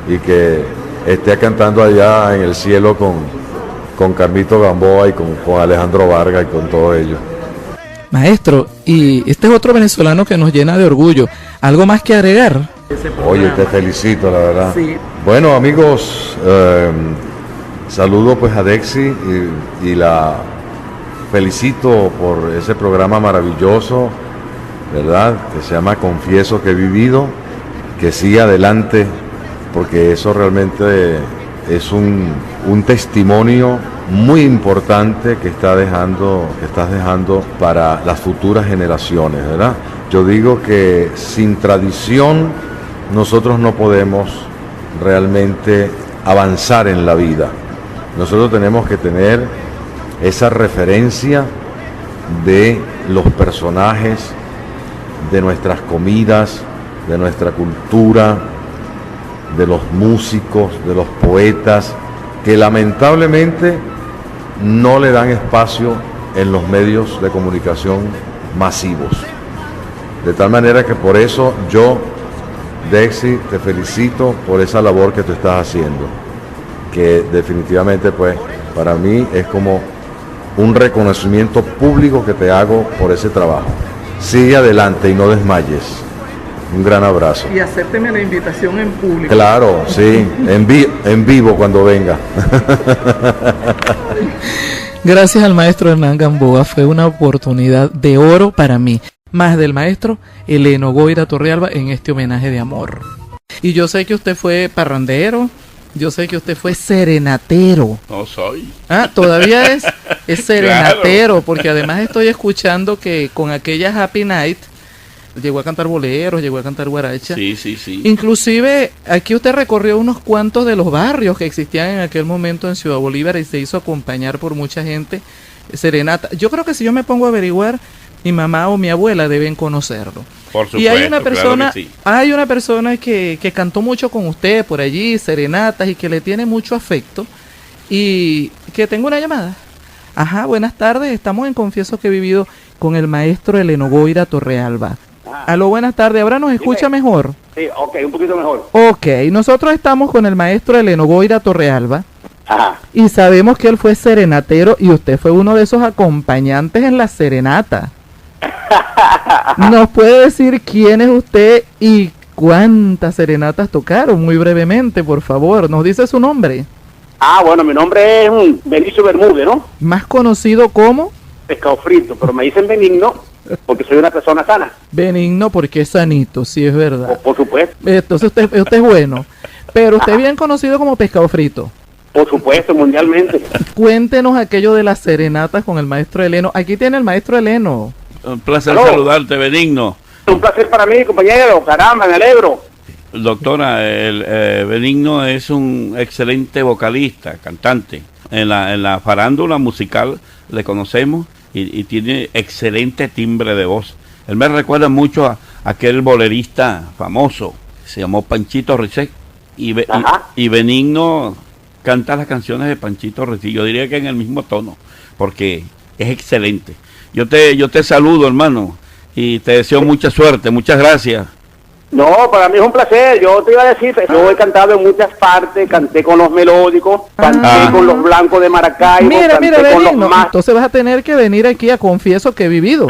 y que esté cantando allá en el cielo con Carlito Gamboa y con Alejandro Vargas y con todos ellos. Maestro, y este es otro venezolano que nos llena de orgullo. ¿Algo más que agregar? Oye, te felicito, la verdad. Sí. Bueno, amigos, saludo pues a Dexy y la felicito por ese programa maravilloso, ¿verdad? Que se llama Confieso que he vivido, que siga adelante, porque eso realmente es un testimonio muy importante que estás dejando para las futuras generaciones, ¿verdad? Yo digo que sin tradición nosotros no podemos realmente avanzar en la vida. Nosotros tenemos que tener esa referencia de los personajes, de nuestras comidas, de nuestra cultura, de los músicos, de los poetas, que lamentablemente no le dan espacio en los medios de comunicación masivos. De tal manera que por eso yo, Dexy, te felicito por esa labor que tú estás haciendo, que definitivamente pues para mí es como un reconocimiento público que te hago por ese trabajo. Sigue adelante y no desmayes. Un gran abrazo. Y acépteme la invitación en público. Claro, sí, en vivo cuando venga. Gracias al maestro Hernán Gamboa, fue una oportunidad de oro para mí, más del maestro Eleno Guaira Torrealba en este homenaje de amor. Y yo sé que usted fue parrandero, yo sé que usted fue serenatero. No soy. Ah, todavía es serenatero, claro. Porque además estoy escuchando que con aquella Happy Night llegó a cantar boleros, llegó a cantar guaracha. Sí, sí, sí. Inclusive aquí usted recorrió unos cuantos de los barrios que existían en aquel momento en Ciudad Bolívar y se hizo acompañar por mucha gente. Serenata. Yo creo que si yo me pongo a averiguar, mi mamá o mi abuela deben conocerlo. Por supuesto, y hay una persona, claro que sí. Hay una persona que cantó mucho con usted por allí, serenatas, y que le tiene mucho afecto. Y que tengo una llamada. Ajá, buenas tardes. Estamos en Confieso que he vivido con el maestro Eleno Guaira Torrealba. Aló, buenas tardes. ¿Ahora nos escucha mejor? Sí, ok, un poquito mejor. Ok, nosotros estamos con el maestro Eleno Guaira Torrealba. Ajá. Y sabemos que él fue serenatero y usted fue uno de esos acompañantes en la serenata. ¿Nos puede decir quién es usted y cuántas serenatas tocaron? Muy brevemente, por favor. ¿Nos dice su nombre? Ah, bueno, mi nombre es Benicio Bermúdez, ¿no? Más conocido como... Pescado frito, pero me dicen Benigno porque soy una persona sana. Benigno porque es sanito, sí es verdad. Por supuesto. Entonces usted es bueno. Pero usted es bien conocido como Pescado Frito. Por supuesto, mundialmente. Cuéntenos aquello de las serenatas con el maestro Eleno. Aquí tiene el maestro Eleno. Un placer saludarte, Benigno. Un placer para mí, compañero. Caramba, me alegro. Doctora, Benigno es un excelente vocalista, cantante. En la farándula musical le conocemos y tiene excelente timbre de voz. Él me recuerda mucho a aquel bolerista famoso, se llamó Panchito Risset, y Benigno canta las canciones de Panchito Risset. Yo diría que en el mismo tono, porque es excelente. Yo te saludo, hermano, y te deseo mucha suerte. Muchas gracias. No, para mí es un placer. Yo te iba a decir, yo he cantado en muchas partes, canté con los melódicos, canté con los blancos de Maracaibo, canté con los más... Entonces vas a tener que venir aquí a Confieso que he vivido.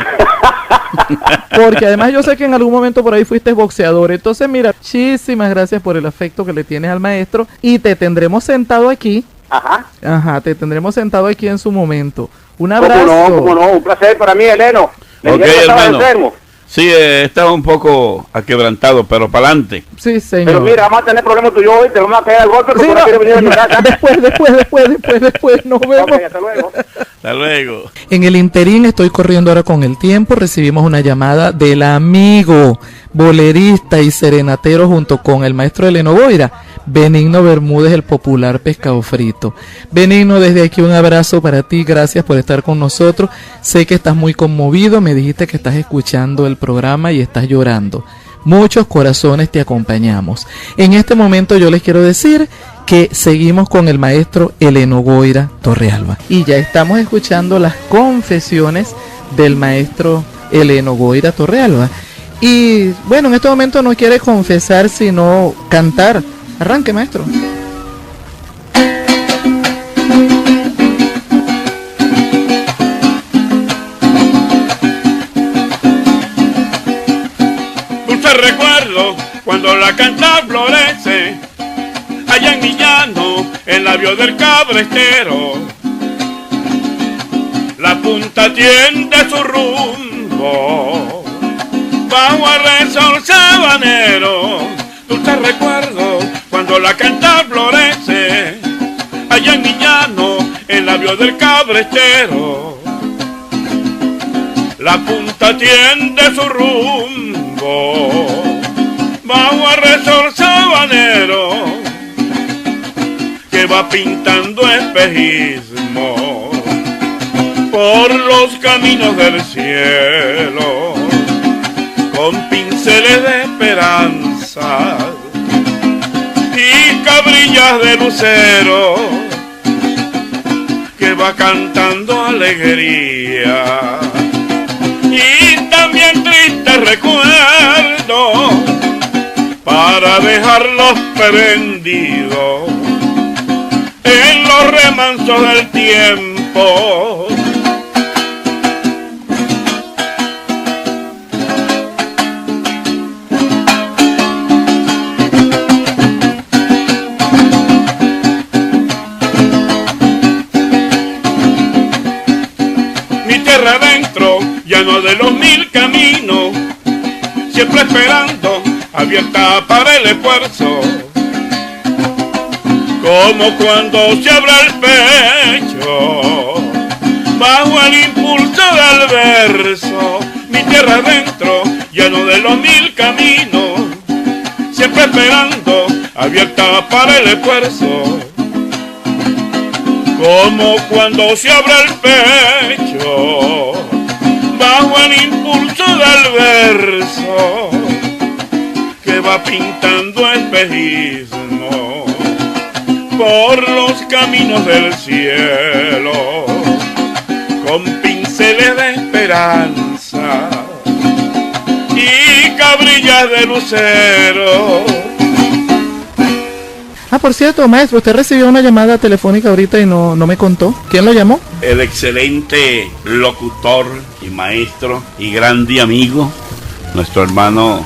Porque además yo sé que en algún momento por ahí fuiste boxeador. Entonces mira, muchísimas gracias por el afecto que le tienes al maestro y te tendremos sentado aquí. Ajá, te tendremos sentado aquí en su momento. Un abrazo. Cómo no, un placer para mí, Eleno. Ok, hermano. Sí, estaba un poco aquebrantado, pero para adelante. Sí, señor. Pero mira, vamos a tener problemas tú y yo hoy, te vamos a caer al golpe porque Sí, no quieres venir a mi casa. Después, nos vemos. Ok, hasta luego. Hasta luego. En el interín estoy corriendo ahora con el tiempo. Recibimos una llamada del amigo bolerista y serenatero junto con el maestro Eleno Boira, Benigno Bermúdez, el popular pescado frito. Benigno, desde aquí un abrazo para ti, gracias por estar con nosotros. Sé que estás muy conmovido, me dijiste que estás escuchando el programa y estás llorando. Muchos corazones te acompañamos. En este momento yo les quiero decir que seguimos con el maestro Eleno Boira Torrealba. Y ya estamos escuchando las confesiones del maestro Eleno Boira Torrealba. Y bueno, en este momento no quiere confesar, sino cantar. Arranque, maestro. Dulce recuerdo cuando la canta florece, allá en mi llano, en labio del cabrestero. La punta tiende su rumbo, bajo el resol sabanero. Dulce recuerdo cuando la canta florece, allá en mi llano, en labio del cabrestero. La punta tiende su rumbo, bajo el resol sabanero, que va pintando espejismo por los caminos del cielo, con pinceles de esperanza y cabrillas de lucero, que va cantando alegría y también tristes recuerdos para dejarlos prendidos en los remansos del tiempo. Mi tierra adentro, llano de los mil caminos, siempre esperando, abierta para el esfuerzo, como cuando se abre el pecho, bajo el impulso del verso. Mi tierra adentro, lleno de los mil caminos, siempre esperando, abierta para el esfuerzo, como cuando se abre el pecho, bajo el impulso del verso, que va pintando espejismo por los caminos del cielo, con pinceles de esperanza y cabrillas de lucero. Por cierto, maestro, usted recibió una llamada telefónica ahorita y no me contó. ¿Quién lo llamó? El excelente locutor y maestro y grande amigo, nuestro hermano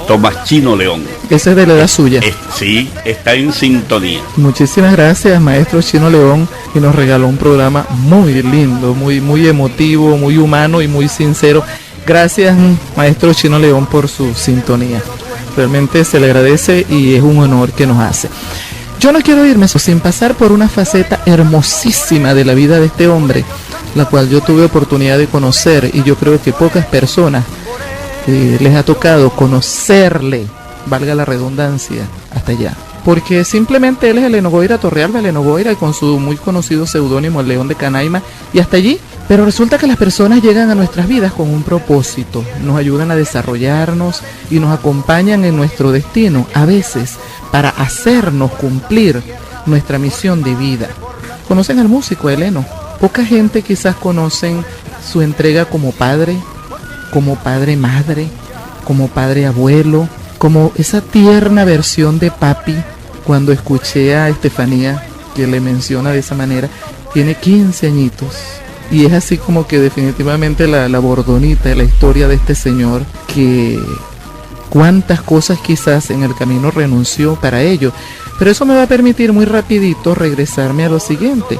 Tomás Chino León. Ese es de la edad suya. Sí, está en sintonía. Muchísimas gracias, maestro Chino León, y nos regaló un programa muy lindo, muy emotivo, muy humano y muy sincero. Gracias, maestro Chino León, por su sintonía. Realmente se le agradece y es un honor que nos hace. Yo no quiero irme sin pasar por una faceta hermosísima de la vida de este hombre, la cual yo tuve oportunidad de conocer, y yo creo que pocas personas les ha tocado conocerle, valga la redundancia, hasta allá. Porque simplemente él es Eleno Boira Torrealba, Eleno Boira, con su muy conocido seudónimo El León de Canaima, y hasta allí. Pero resulta que las personas llegan a nuestras vidas con un propósito, nos ayudan a desarrollarnos y nos acompañan en nuestro destino, a veces para hacernos cumplir nuestra misión de vida. ¿Conocen al músico Eleno? Poca gente quizás conocen su entrega como padre madre, como padre abuelo, como esa tierna versión de papi. Cuando escuché a Estefanía, que le menciona de esa manera, tiene 15 añitos. Y es así como que definitivamente la bordonita de la historia de este señor, que cuántas cosas quizás en el camino renunció para ello. Pero eso me va a permitir muy rapidito regresarme a lo siguiente.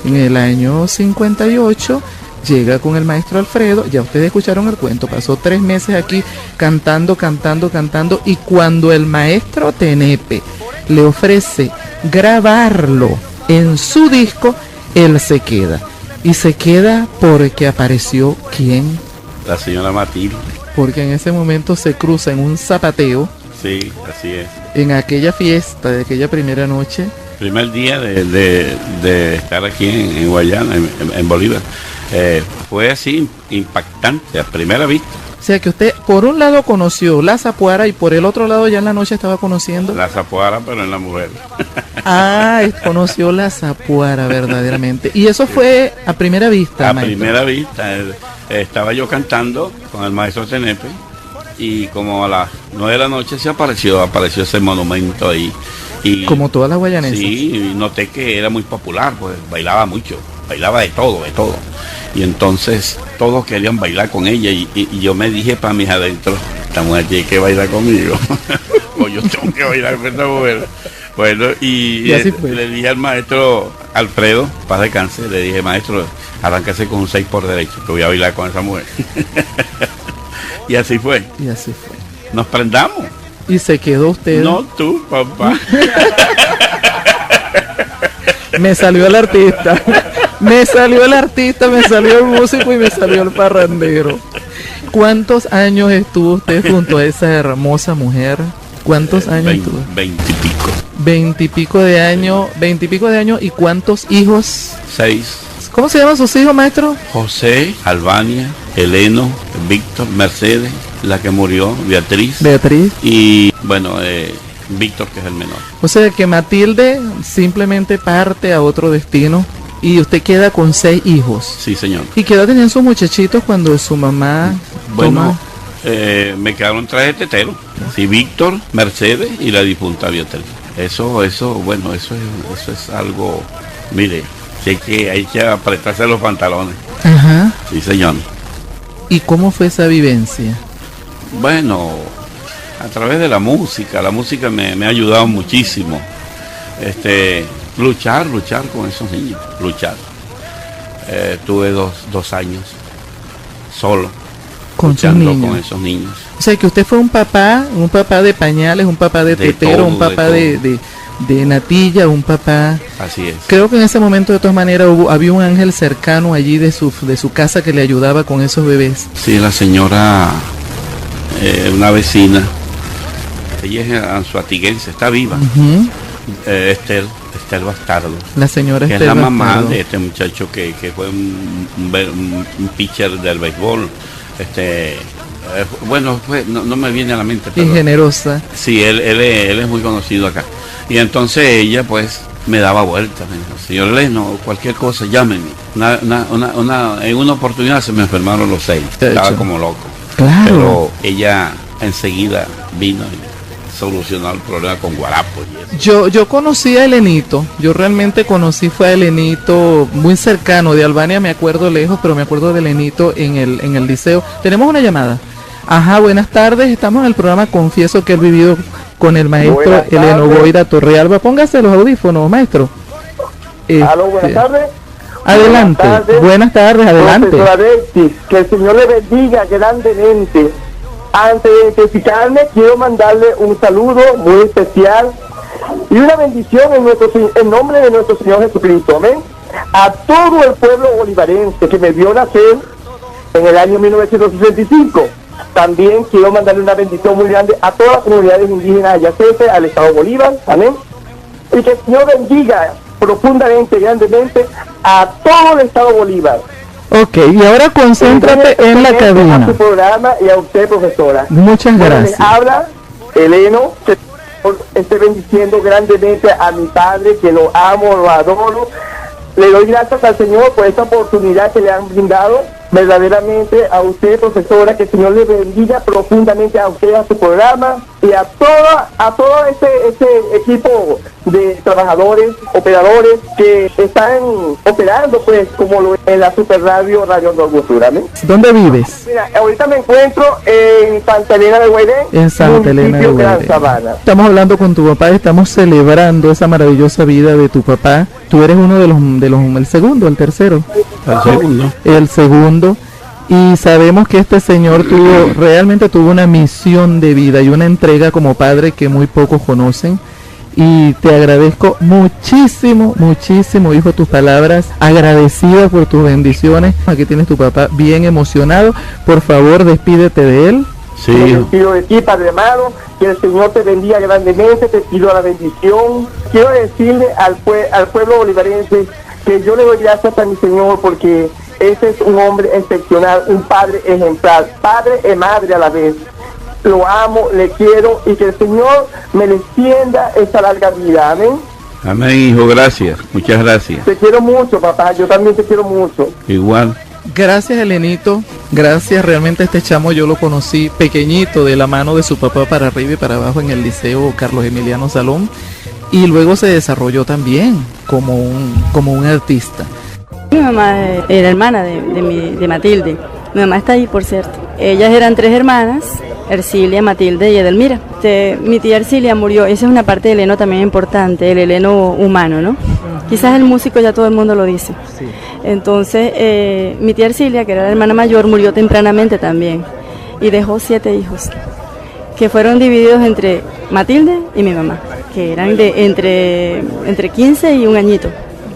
En el año 58 llega con el maestro Alfredo, ya ustedes escucharon el cuento, pasó 3 meses aquí cantando, y cuando el maestro Tenepe le ofrece grabarlo en su disco, él se queda. Y se queda porque apareció, ¿quién? La señora Matilde. Porque en ese momento se cruza en un zapateo. Sí, así es. En aquella fiesta de aquella primera noche. Primer día de estar aquí en Guayana, en Bolívar. Fue así impactante a primera vista. O sea que usted por un lado conoció la zapuara y por el otro lado ya en la noche estaba conociendo la zapuara, pero en la mujer. Conoció la zapuara verdaderamente. Y eso fue a primera vista, maestro. Primera vista. Estaba yo cantando con el maestro Tenepe y como a las 9 de la noche apareció ese monumento ahí. Y, como todas las guayanesas. Sí, y noté que era muy popular, pues bailaba mucho, bailaba de todo. Y entonces todos querían bailar con ella y yo me dije para mis adentro, esta mujer tiene que bailar conmigo, o yo tengo que bailar con esta mujer. Bueno, y le dije al maestro Alfredo, paz de cáncer, le dije, maestro, arráncase con un 6 por derecho, que voy a bailar con esa mujer. Y así fue. Nos prendamos. ¿Y se quedó usted? No, tú, papá. Me salió el artista, me salió el músico y me salió el parrandero. ¿Cuántos años estuvo usted junto a esa hermosa mujer? ¿Cuántos años estuvo? 20 y pico. 20 y pico de años. ¿Y cuántos hijos? 6. ¿Cómo se llaman sus hijos, maestro? José, Albania, Heleno, Víctor, Mercedes, la que murió, Beatriz. Y bueno, Víctor, que es el menor. O sea que Matilde simplemente parte a otro destino y usted queda con 6 hijos. Sí, señor. ¿Y qué edad tenían sus muchachitos cuando su mamá Bueno, me quedaron 3 de tetero. Sí, Víctor, Mercedes y la difunta Beatriz. Eso es algo, mire, hay que apretarse los pantalones. Ajá. Sí, señor. ¿Y cómo fue esa vivencia? Bueno, a través de la música me ha ayudado muchísimo. Luchar con esos niños, tuve 2 años solo, luchando con esos niños. O sea que usted fue un papá de pañales, un papá de tetero, todo, un papá de natilla, un papá. Así es. Creo que en ese momento de todas maneras había un ángel cercano allí de su casa que le ayudaba con esos bebés. Sí, la señora, una vecina, ella es anzoatiguense, está viva. Esther Bastardo. La señora que Esther es la Bastardo. Mamá de este muchacho que fue un pitcher del béisbol. Bueno, no me viene a la mente. Y generosa. Sí, él es muy conocido acá. Y entonces ella pues me daba vueltas, me dijo, señor Leno, cualquier cosa, llámeme. En una oportunidad se me enfermaron los 6. Estaba como loco. Claro. Pero ella enseguida vino y solucionó el problema con guarapo y eso. Yo conocí a Helenito, yo realmente conocí fue a Helenito muy cercano, de Albania me acuerdo lejos, pero me acuerdo de Helenito en el liceo. Tenemos una llamada. Ajá, buenas tardes, estamos en el programa Confieso que he vivido con el maestro Eleno Goira Torrealba. Póngase los audífonos, maestro. Aló, buenas tardes. Adelante, buenas tardes, adelante. Profesora Betty, que el Señor le bendiga grandemente. Antes de identificarme, quiero mandarle un saludo muy especial y una bendición en nombre de nuestro Señor Jesucristo, amén. A todo el pueblo bolivarense que me vio nacer en el año 1965. También quiero mandarle una bendición muy grande a todas las comunidades indígenas adyacentes al Estado Bolívar, amén. Y que el Señor bendiga profundamente, grandemente a todo el Estado Bolívar. Ok, y ahora concéntrate en la cabina. A su programa y a usted, profesora. Muchas gracias. Habla Eleno, que esté bendiciendo grandemente a mi padre, que lo amo, lo adoro. Le doy gracias al Señor por esta oportunidad que le han brindado. Verdaderamente a usted, profesora, que el Señor le bendiga profundamente a usted, a su programa, y a todo ese equipo de trabajadores, operadores que están operando, pues, como lo en la Super Radio Angostura, ¿no? ¿Dónde vives? Mira, ahorita me encuentro en Santa Elena de Guairé, En Santa Elena de Gran Guairé. Sabana. Estamos hablando con tu papá, estamos celebrando esa maravillosa vida de tu papá. Tú eres uno de los el segundo, el tercero. El segundo. Y sabemos que este señor realmente tuvo una misión de vida y una entrega como padre que muy pocos conocen. Y te agradezco muchísimo, hijo, tus palabras, agradecido por tus bendiciones. Aquí tienes tu papá bien emocionado. Por favor, despídete de él. Sí. Te pido de ti, Padre amado, que el Señor te bendiga grandemente, te pido la bendición. Quiero decirle al pueblo bolivarense que yo le doy gracias a mi Señor porque ese es un hombre excepcional, un padre ejemplar, padre y madre a la vez. Lo amo, le quiero y que el Señor me le extienda esa larga vida. Amén. Amén, hijo, gracias, muchas gracias. Te quiero mucho, papá, yo también te quiero mucho. Igual. Gracias, Elenito. Gracias, realmente este chamo yo lo conocí pequeñito, de la mano de su papá para arriba y para abajo en el Liceo Carlos Emiliano Salón, y luego se desarrolló también como un artista. Mi mamá era hermana de Matilde. Mi mamá está ahí, por cierto. Ellas eran 3 hermanas, Ercilia, Matilde y Edelmira. Mi tía Ercilia murió. Esa es una parte del Eleno también importante, el Eleno humano, ¿no? Quizás el músico ya todo el mundo lo dice. Sí. Entonces, mi tía Ercilia, que era la hermana mayor, murió tempranamente también. Y dejó 7 hijos, que fueron divididos entre Matilde y mi mamá, que eran entre 15 y un añito,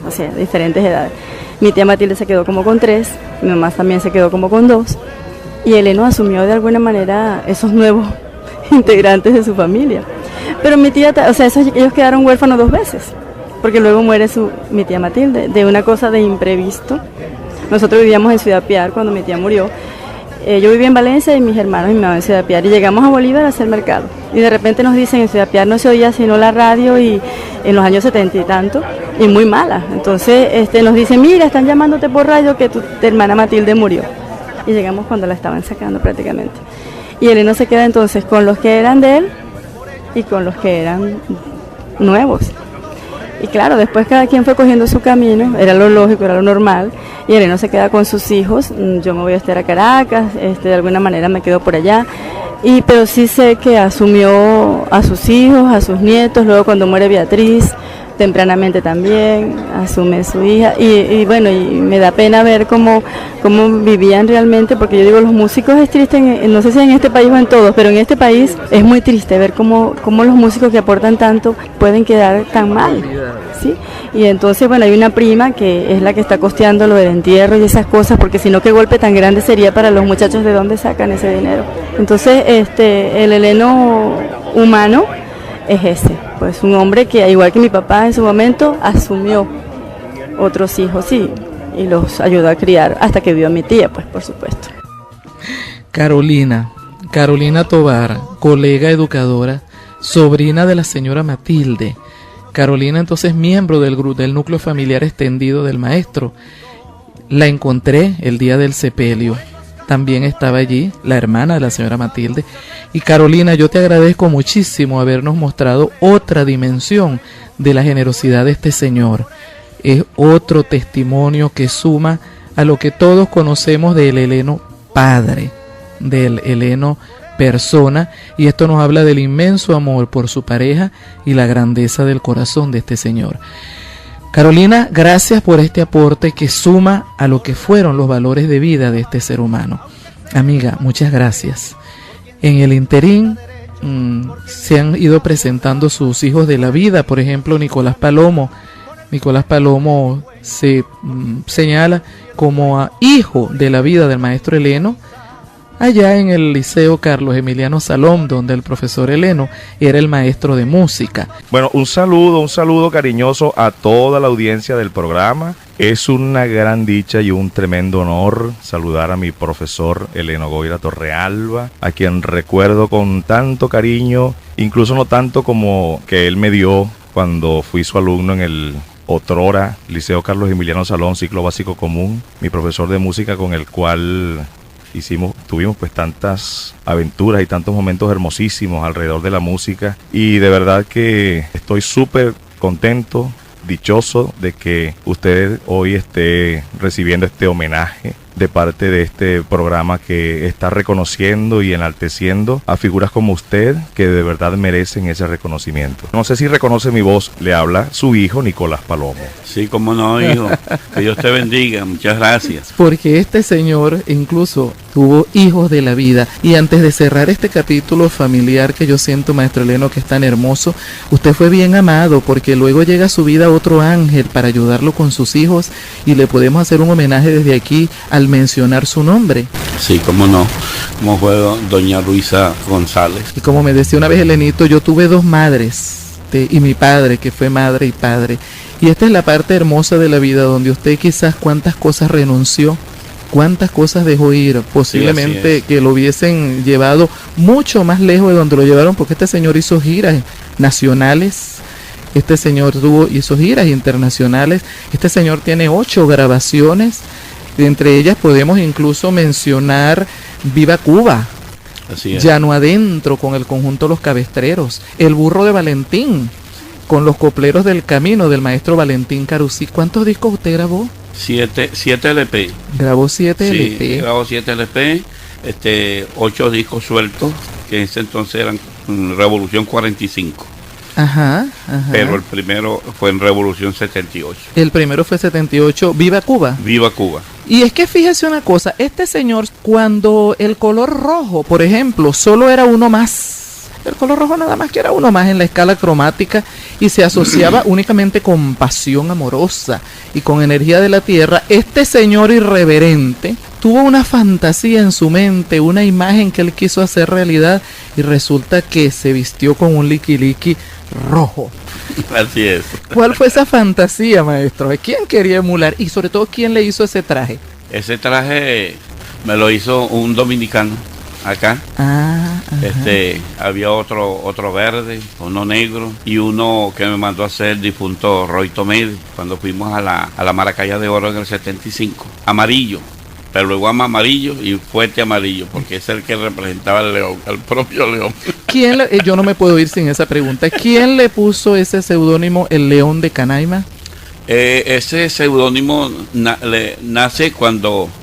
o sea, diferentes edades. Mi tía Matilde se quedó como con 3, mi mamá también se quedó como con 2, y Eleno asumió de alguna manera esos nuevos integrantes de su familia. Pero mi tía, o sea, ellos quedaron huérfanos 2 veces, porque luego muere mi tía Matilde, de una cosa de imprevisto. Nosotros vivíamos en Ciudad Piar cuando mi tía murió. Yo vivía en Valencia y mis hermanos y mi mamá en Ciudad Piar, y llegamos a Bolívar a hacer mercado. Y de repente nos dicen, en Ciudad Piar no se oía sino la radio, y en los años 70 y tanto, y muy mala. Entonces nos dicen, mira, están llamándote por radio que tu hermana Matilde murió. Y llegamos cuando la estaban sacando prácticamente. Y Eleno se queda entonces con los que eran de él y con los que eran nuevos. Y claro, después cada quien fue cogiendo su camino, era lo lógico, era lo normal, y Eleno se queda con sus hijos. Yo me voy a estar a Caracas, de alguna manera me quedo por allá, pero sí sé que asumió a sus hijos, a sus nietos. Luego cuando muere Beatriz, tempranamente también asume su hija, y bueno, y me da pena ver cómo vivían realmente, porque yo digo, los músicos es triste, no sé si en este país o en todos, pero en este país es muy triste ver cómo los músicos que aportan tanto pueden quedar tan mal, ¿sí? Y entonces, bueno, hay una prima que es la que está costeando lo del entierro y esas cosas, porque si no, qué golpe tan grande sería para los muchachos, de dónde sacan ese dinero. Entonces, el Eleno humano es ese, pues un hombre que, igual que mi papá en su momento, asumió otros hijos y los ayudó a criar hasta que vio a mi tía, pues, por supuesto. Carolina Tobar, colega educadora, sobrina de la señora Matilde. Carolina, entonces, miembro del núcleo familiar extendido del maestro. La encontré el día del sepelio. También estaba allí la hermana de la señora Matilde. Y Carolina, yo te agradezco muchísimo habernos mostrado otra dimensión de la generosidad de este señor. Es otro testimonio que suma a lo que todos conocemos del Eleno padre, del Eleno persona, y esto nos habla del inmenso amor por su pareja y la grandeza del corazón de este señor. Carolina, gracias por este aporte que suma a lo que fueron los valores de vida de este ser humano. Amiga, muchas gracias. En el interín se han ido presentando sus hijos de la vida, por ejemplo, Nicolás Palomo. Nicolás Palomo se señala como hijo de la vida del maestro Eleno, allá en el Liceo Carlos Emiliano Salón, donde el profesor Eleno era el maestro de música. Bueno, un saludo cariñoso a toda la audiencia del programa. Es una gran dicha y un tremendo honor saludar a mi profesor Eleno Goira Torrealba, a quien recuerdo con tanto cariño, incluso no tanto como que él me dio cuando fui su alumno en el otrora Liceo Carlos Emiliano Salón, ciclo básico común, mi profesor de música con el cual tuvimos pues tantas aventuras y tantos momentos hermosísimos alrededor de la música, y de verdad que estoy súper contento, dichoso de que usted hoy esté recibiendo este homenaje de parte de este programa que está reconociendo y enalteciendo a figuras como usted, que de verdad merecen ese reconocimiento. No sé si reconoce mi voz, le habla su hijo Nicolás Palomo. Sí, cómo no, hijo. Que Dios te bendiga, muchas gracias. Porque este señor incluso tuvo hijos de la vida. Y antes de cerrar este capítulo familiar que yo siento, maestro Eleno, que es tan hermoso, usted fue bien amado, porque luego llega a su vida otro ángel para ayudarlo con sus hijos, y le podemos hacer un homenaje desde aquí al mencionar su nombre. Sí, cómo no, como fue doña Luisa González. Y como me decía una vez Elenito, yo tuve dos madres, y mi padre, que fue madre y padre. Y esta es la parte hermosa de la vida, donde usted quizás cuántas cosas renunció, cuántas cosas dejó ir, posiblemente sí, que lo hubiesen llevado mucho más lejos de donde lo llevaron, porque este señor hizo giras nacionales, este señor hizo giras internacionales, este señor tiene 8 grabaciones, entre ellas podemos incluso mencionar Viva Cuba, Llano Adentro con el conjunto Los Cabestreros, El Burro de Valentín con los Copleros del Camino del maestro Valentín Carusí. ¿Cuántos discos usted grabó? 7 LP. Grabó 7 LP. Sí, grabó 7 LP, 8 discos sueltos, que en ese entonces eran Revolución 45. Ajá. Pero el primero fue en Revolución 78. El primero fue 78, Viva Cuba. Viva Cuba. Y es que fíjese una cosa, este señor, cuando el color rojo, por ejemplo, solo era uno más, el color rojo nada más que era uno más en la escala cromática, y se asociaba únicamente con pasión amorosa y con energía de la tierra, este señor irreverente tuvo una fantasía en su mente, una imagen que él quiso hacer realidad, y resulta que se vistió con un liqui rojo. Así es. ¿Cuál fue esa fantasía, maestro? ¿A quién quería emular? Y sobre todo, ¿quién le hizo ese traje? Ese traje me lo hizo un dominicano acá. Había otro verde, uno negro, y uno que me mandó a hacer el difunto Roy Tomedi cuando fuimos a la Maracaya de Oro en el 75. Amarillo, pero luego amarillo y fuerte amarillo, porque es el que representaba al león, al propio león. Yo no me puedo ir sin esa pregunta. ¿Quién le puso ese seudónimo, el León de Canaima? Ese seudónimo nace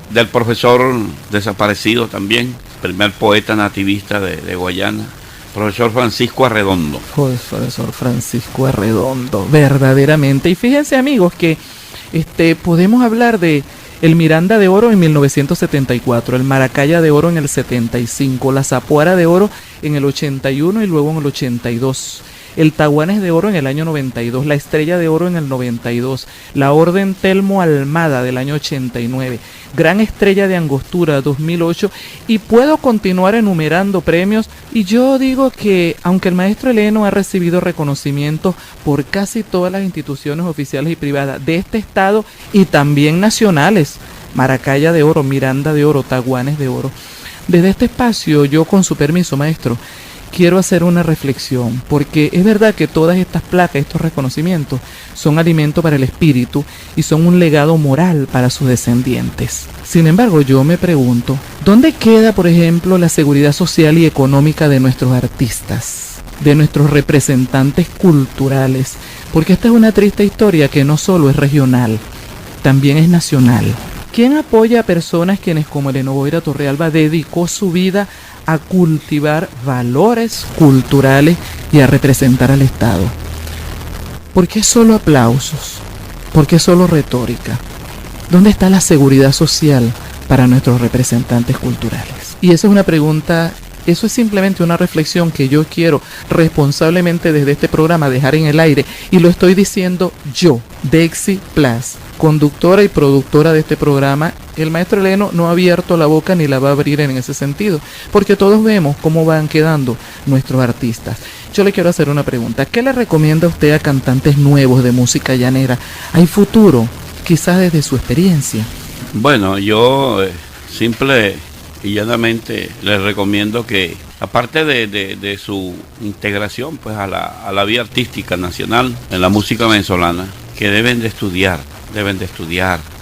del profesor desaparecido también, primer poeta nativista de Guayana, profesor Francisco Arredondo. Profesor Francisco Arredondo, verdaderamente. Y fíjense, amigos, que podemos hablar de el Miranda de Oro en 1974, el Maracaya de Oro en el 75, la Zapuara de Oro en el 81 y luego en el 82. El Tahuanes de Oro en el año 92, la Estrella de Oro en el 92, la Orden Telmo Almada del año 89, Gran Estrella de Angostura 2008, y puedo continuar enumerando premios. Y yo digo que aunque el maestro Eleno ha recibido reconocimientos por casi todas las instituciones oficiales y privadas de este estado y también nacionales, Maracaya de Oro, Miranda de Oro, Tahuanes de Oro, desde este espacio yo, con su permiso, maestro, quiero hacer una reflexión, porque es verdad que todas estas placas, estos reconocimientos, son alimento para el espíritu y son un legado moral para sus descendientes. Sin embargo, yo me pregunto, ¿dónde queda, por ejemplo, la seguridad social y económica de nuestros artistas, de nuestros representantes culturales? Porque esta es una triste historia que no solo es regional, también es nacional. ¿Quién apoya a personas quienes, como Eleno Goira Torrealba, dedicó su vida a cultivar valores culturales y a representar al Estado? ¿Por qué solo aplausos? ¿Por qué solo retórica? ¿Dónde está la seguridad social para nuestros representantes culturales? Y esa es una pregunta, eso es simplemente una reflexión que yo quiero responsablemente desde este programa dejar en el aire, y lo estoy diciendo yo, Dexy Plas, conductora y productora de este programa. El maestro Eleno no ha abierto la boca ni la va a abrir en ese sentido, porque todos vemos cómo van quedando nuestros artistas. Yo le quiero hacer una pregunta. ¿Qué le recomienda usted a cantantes nuevos de música llanera? ¿Hay futuro? Quizás desde su experiencia. Bueno, yo simple y llanamente les recomiendo que, aparte de su integración pues a la vía artística nacional en la música venezolana, que deben de estudiar,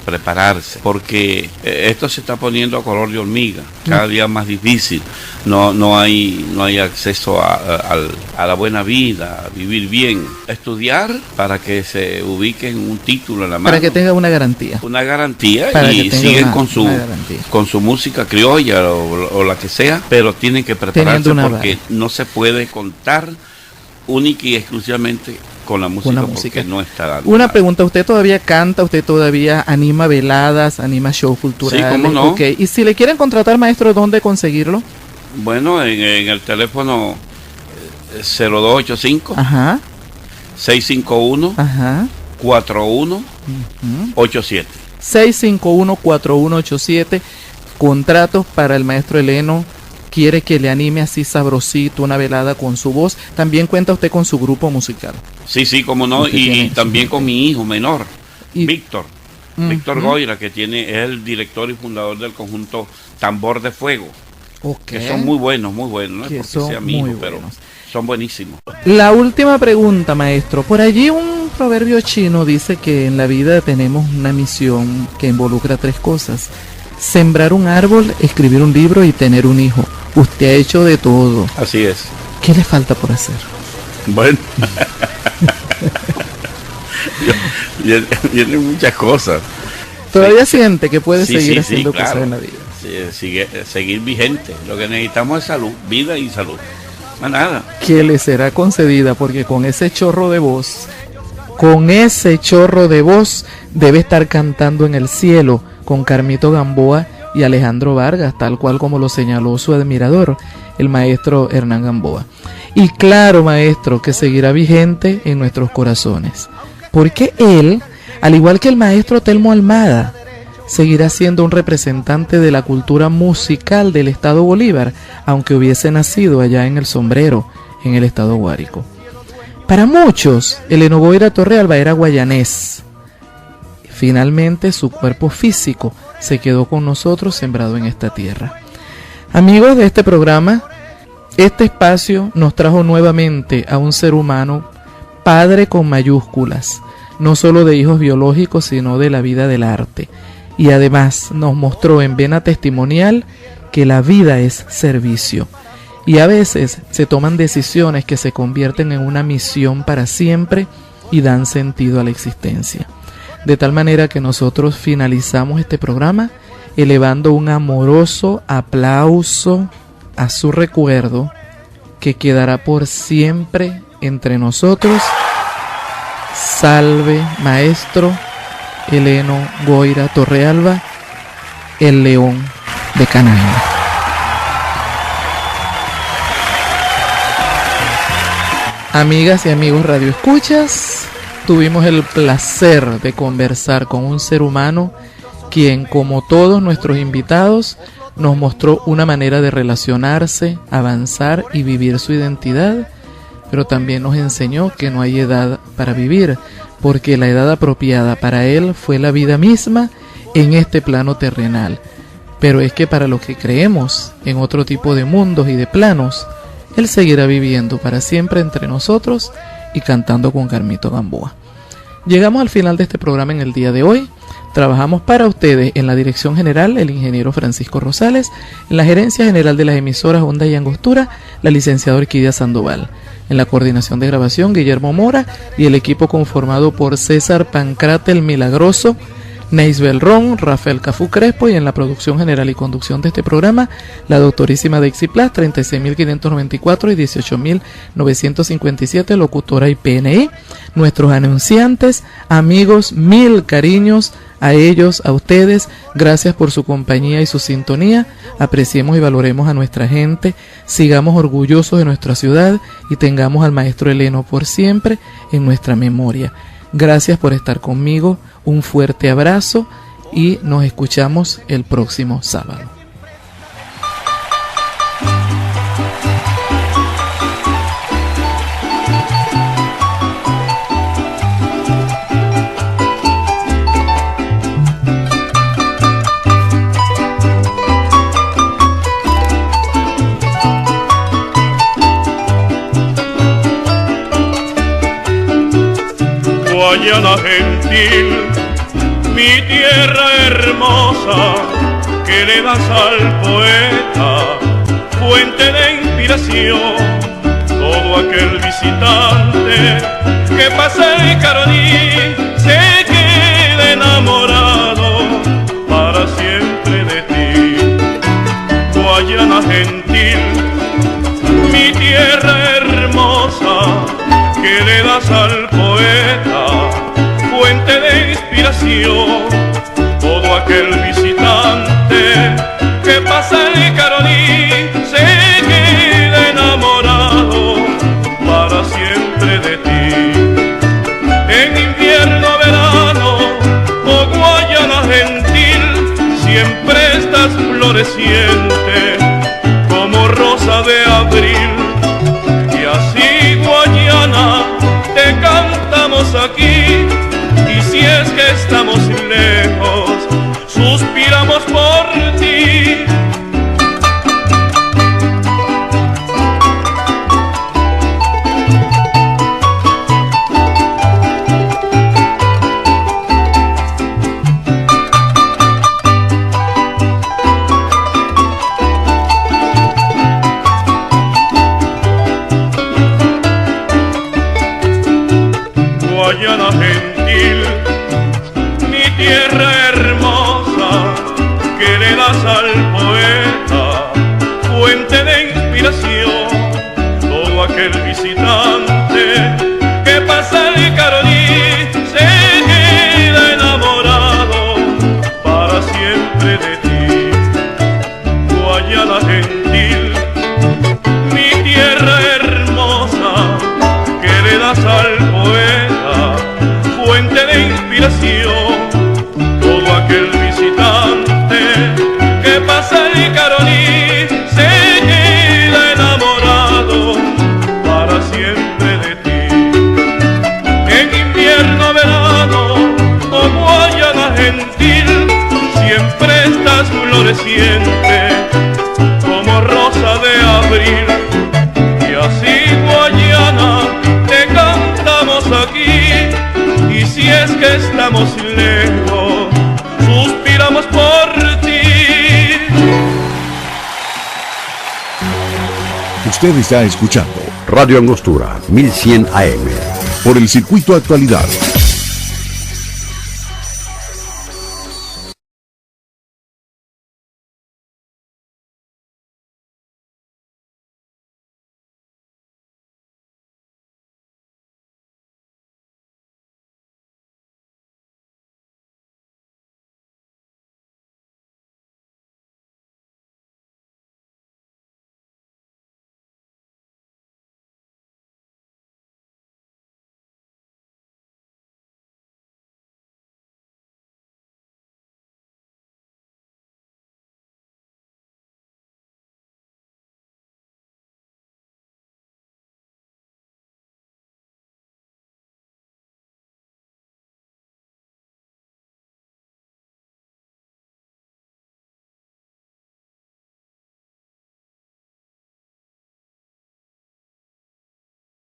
prepararse, porque esto se está poniendo a color de hormiga, cada día más difícil. No hay acceso a la buena vida, a vivir bien, a estudiar para que se ubique en un título en la mano. Para que tenga una garantía. Una garantía Para y que siguen tenga con su música criolla o la que sea, pero tienen que prepararse porque no se puede contar única y exclusivamente con la música, porque no está dando una nada. pregunta, ¿usted todavía canta? ¿Usted todavía anima veladas, anima shows culturales? Sí, ¿cómo no? Okay. Y si le quieren contratar, maestro, ¿dónde conseguirlo? Bueno, en el teléfono 0285 Ajá. 651 Ajá. 4187 651-4187. Contratos para el maestro Heleno. Quiere que le anime así sabrosito una velada con su voz. También cuenta usted con su grupo musical. Sí, como no, y también con mi hijo menor, Víctor Goira, que es el director y fundador del conjunto Tambor de Fuego, que son muy buenos, no es porque sea mi hijo, pero son buenísimos. La última pregunta, maestro. Por allí un proverbio chino dice que en la vida tenemos una misión que involucra 3 cosas: sembrar un árbol, escribir un libro y tener un hijo. Usted ha hecho de todo. Así es. ¿Qué le falta por hacer? Bueno, tiene muchas cosas. ¿Todavía siente que puede seguir haciendo claro, cosas en la vida? Seguir vigente. Lo que necesitamos es salud, vida y salud. Más nada. Que le será concedida, porque con ese chorro de voz, debe estar cantando en el cielo con Carmito Gamboa y Alejandro Vargas, tal cual como lo señaló su admirador, el maestro Hernán Gamboa. Y claro, maestro, que seguirá vigente en nuestros corazones, porque él, al igual que el maestro Telmo Almada, seguirá siendo un representante de la cultura musical del estado Bolívar, aunque hubiese nacido allá en El Sombrero, en el estado Guárico. Para muchos, Heleno Goira Torrealba era guayanés. Finalmente, su cuerpo físico se quedó con nosotros sembrado en esta tierra. Amigos de este programa, este espacio nos trajo nuevamente a un ser humano, padre con mayúsculas, no solo de hijos biológicos, sino de la vida del arte. Y además nos mostró en vena testimonial que la vida es servicio. Y a veces se toman decisiones que se convierten en una misión para siempre y dan sentido a la existencia. De tal manera que nosotros finalizamos este programa elevando un amoroso aplauso a su recuerdo, que quedará por siempre entre nosotros. Salve, maestro Heleno Goira Torrealba, el león de Canaima. Amigas y amigos radioescuchas, tuvimos el placer de conversar con un ser humano quien, como todos nuestros invitados, nos mostró una manera de relacionarse, avanzar y vivir su identidad, pero también nos enseñó que no hay edad para vivir, porque la edad apropiada para él fue la vida misma en este plano terrenal. Pero es que para los que creemos en otro tipo de mundos y de planos, él seguirá viviendo para siempre entre nosotros y cantando con Carmito Gamboa. Llegamos al final de este programa en el día de hoy. Trabajamos para ustedes en la dirección general el ingeniero Francisco Rosales, en la gerencia general de las emisoras Onda y Angostura, la licenciada Orquídea Sandoval, en la coordinación de grabación Guillermo Mora y el equipo conformado por César Pancrate el Milagroso, Neisbel Ron, Rafael Cafú Crespo, y en la producción general y conducción de este programa la doctorísima Dexy Plas, 36.594 y 18.957, locutora y PNI. Nuestros anunciantes, amigos, mil cariños a ellos, a ustedes. Gracias por su compañía y su sintonía. Apreciemos y valoremos a nuestra gente, sigamos orgullosos de nuestra ciudad y tengamos al maestro Heleno por siempre en nuestra memoria. Gracias por estar conmigo, un fuerte abrazo y nos escuchamos el próximo sábado. Guayana gentil, mi tierra hermosa que le das al poeta, fuente de inspiración, todo aquel visitante que pasa el Caroní se queda enamorado para siempre de ti. Guayana gentil, mi tierra hermosa que le das al poeta, fuente de inspiración, todo aquel visitante que pasa el Caroní se queda enamorado para siempre de ti. En invierno, verano, oh Guayana gentil, siempre estás floreciente como rosa de abril. Y así, Guayana, te cantamos aquí. Y si es que estamos lejos, suspiramos por ti. Guayana gentil, mi tierra hermosa que le das al poeta, fuente de inspiración, todo aquel visitante que pasa el Caroní se queda enamorado para siempre de ti. Guayana gentil, mi tierra hermosa que le das al poeta, fuente de inspiración, todo aquel visitante que pasa el Caroní se queda enamorado para siempre de ti. En invierno, verano, oh Guayana gentil, siempre estás floreciente como rosa de abril. Y así, Guayana, te cantamos aquí. Y si es que estamos lejos, suspiramos por ti. Usted está escuchando Radio Angostura 1100 AM por el Circuito Actualidad.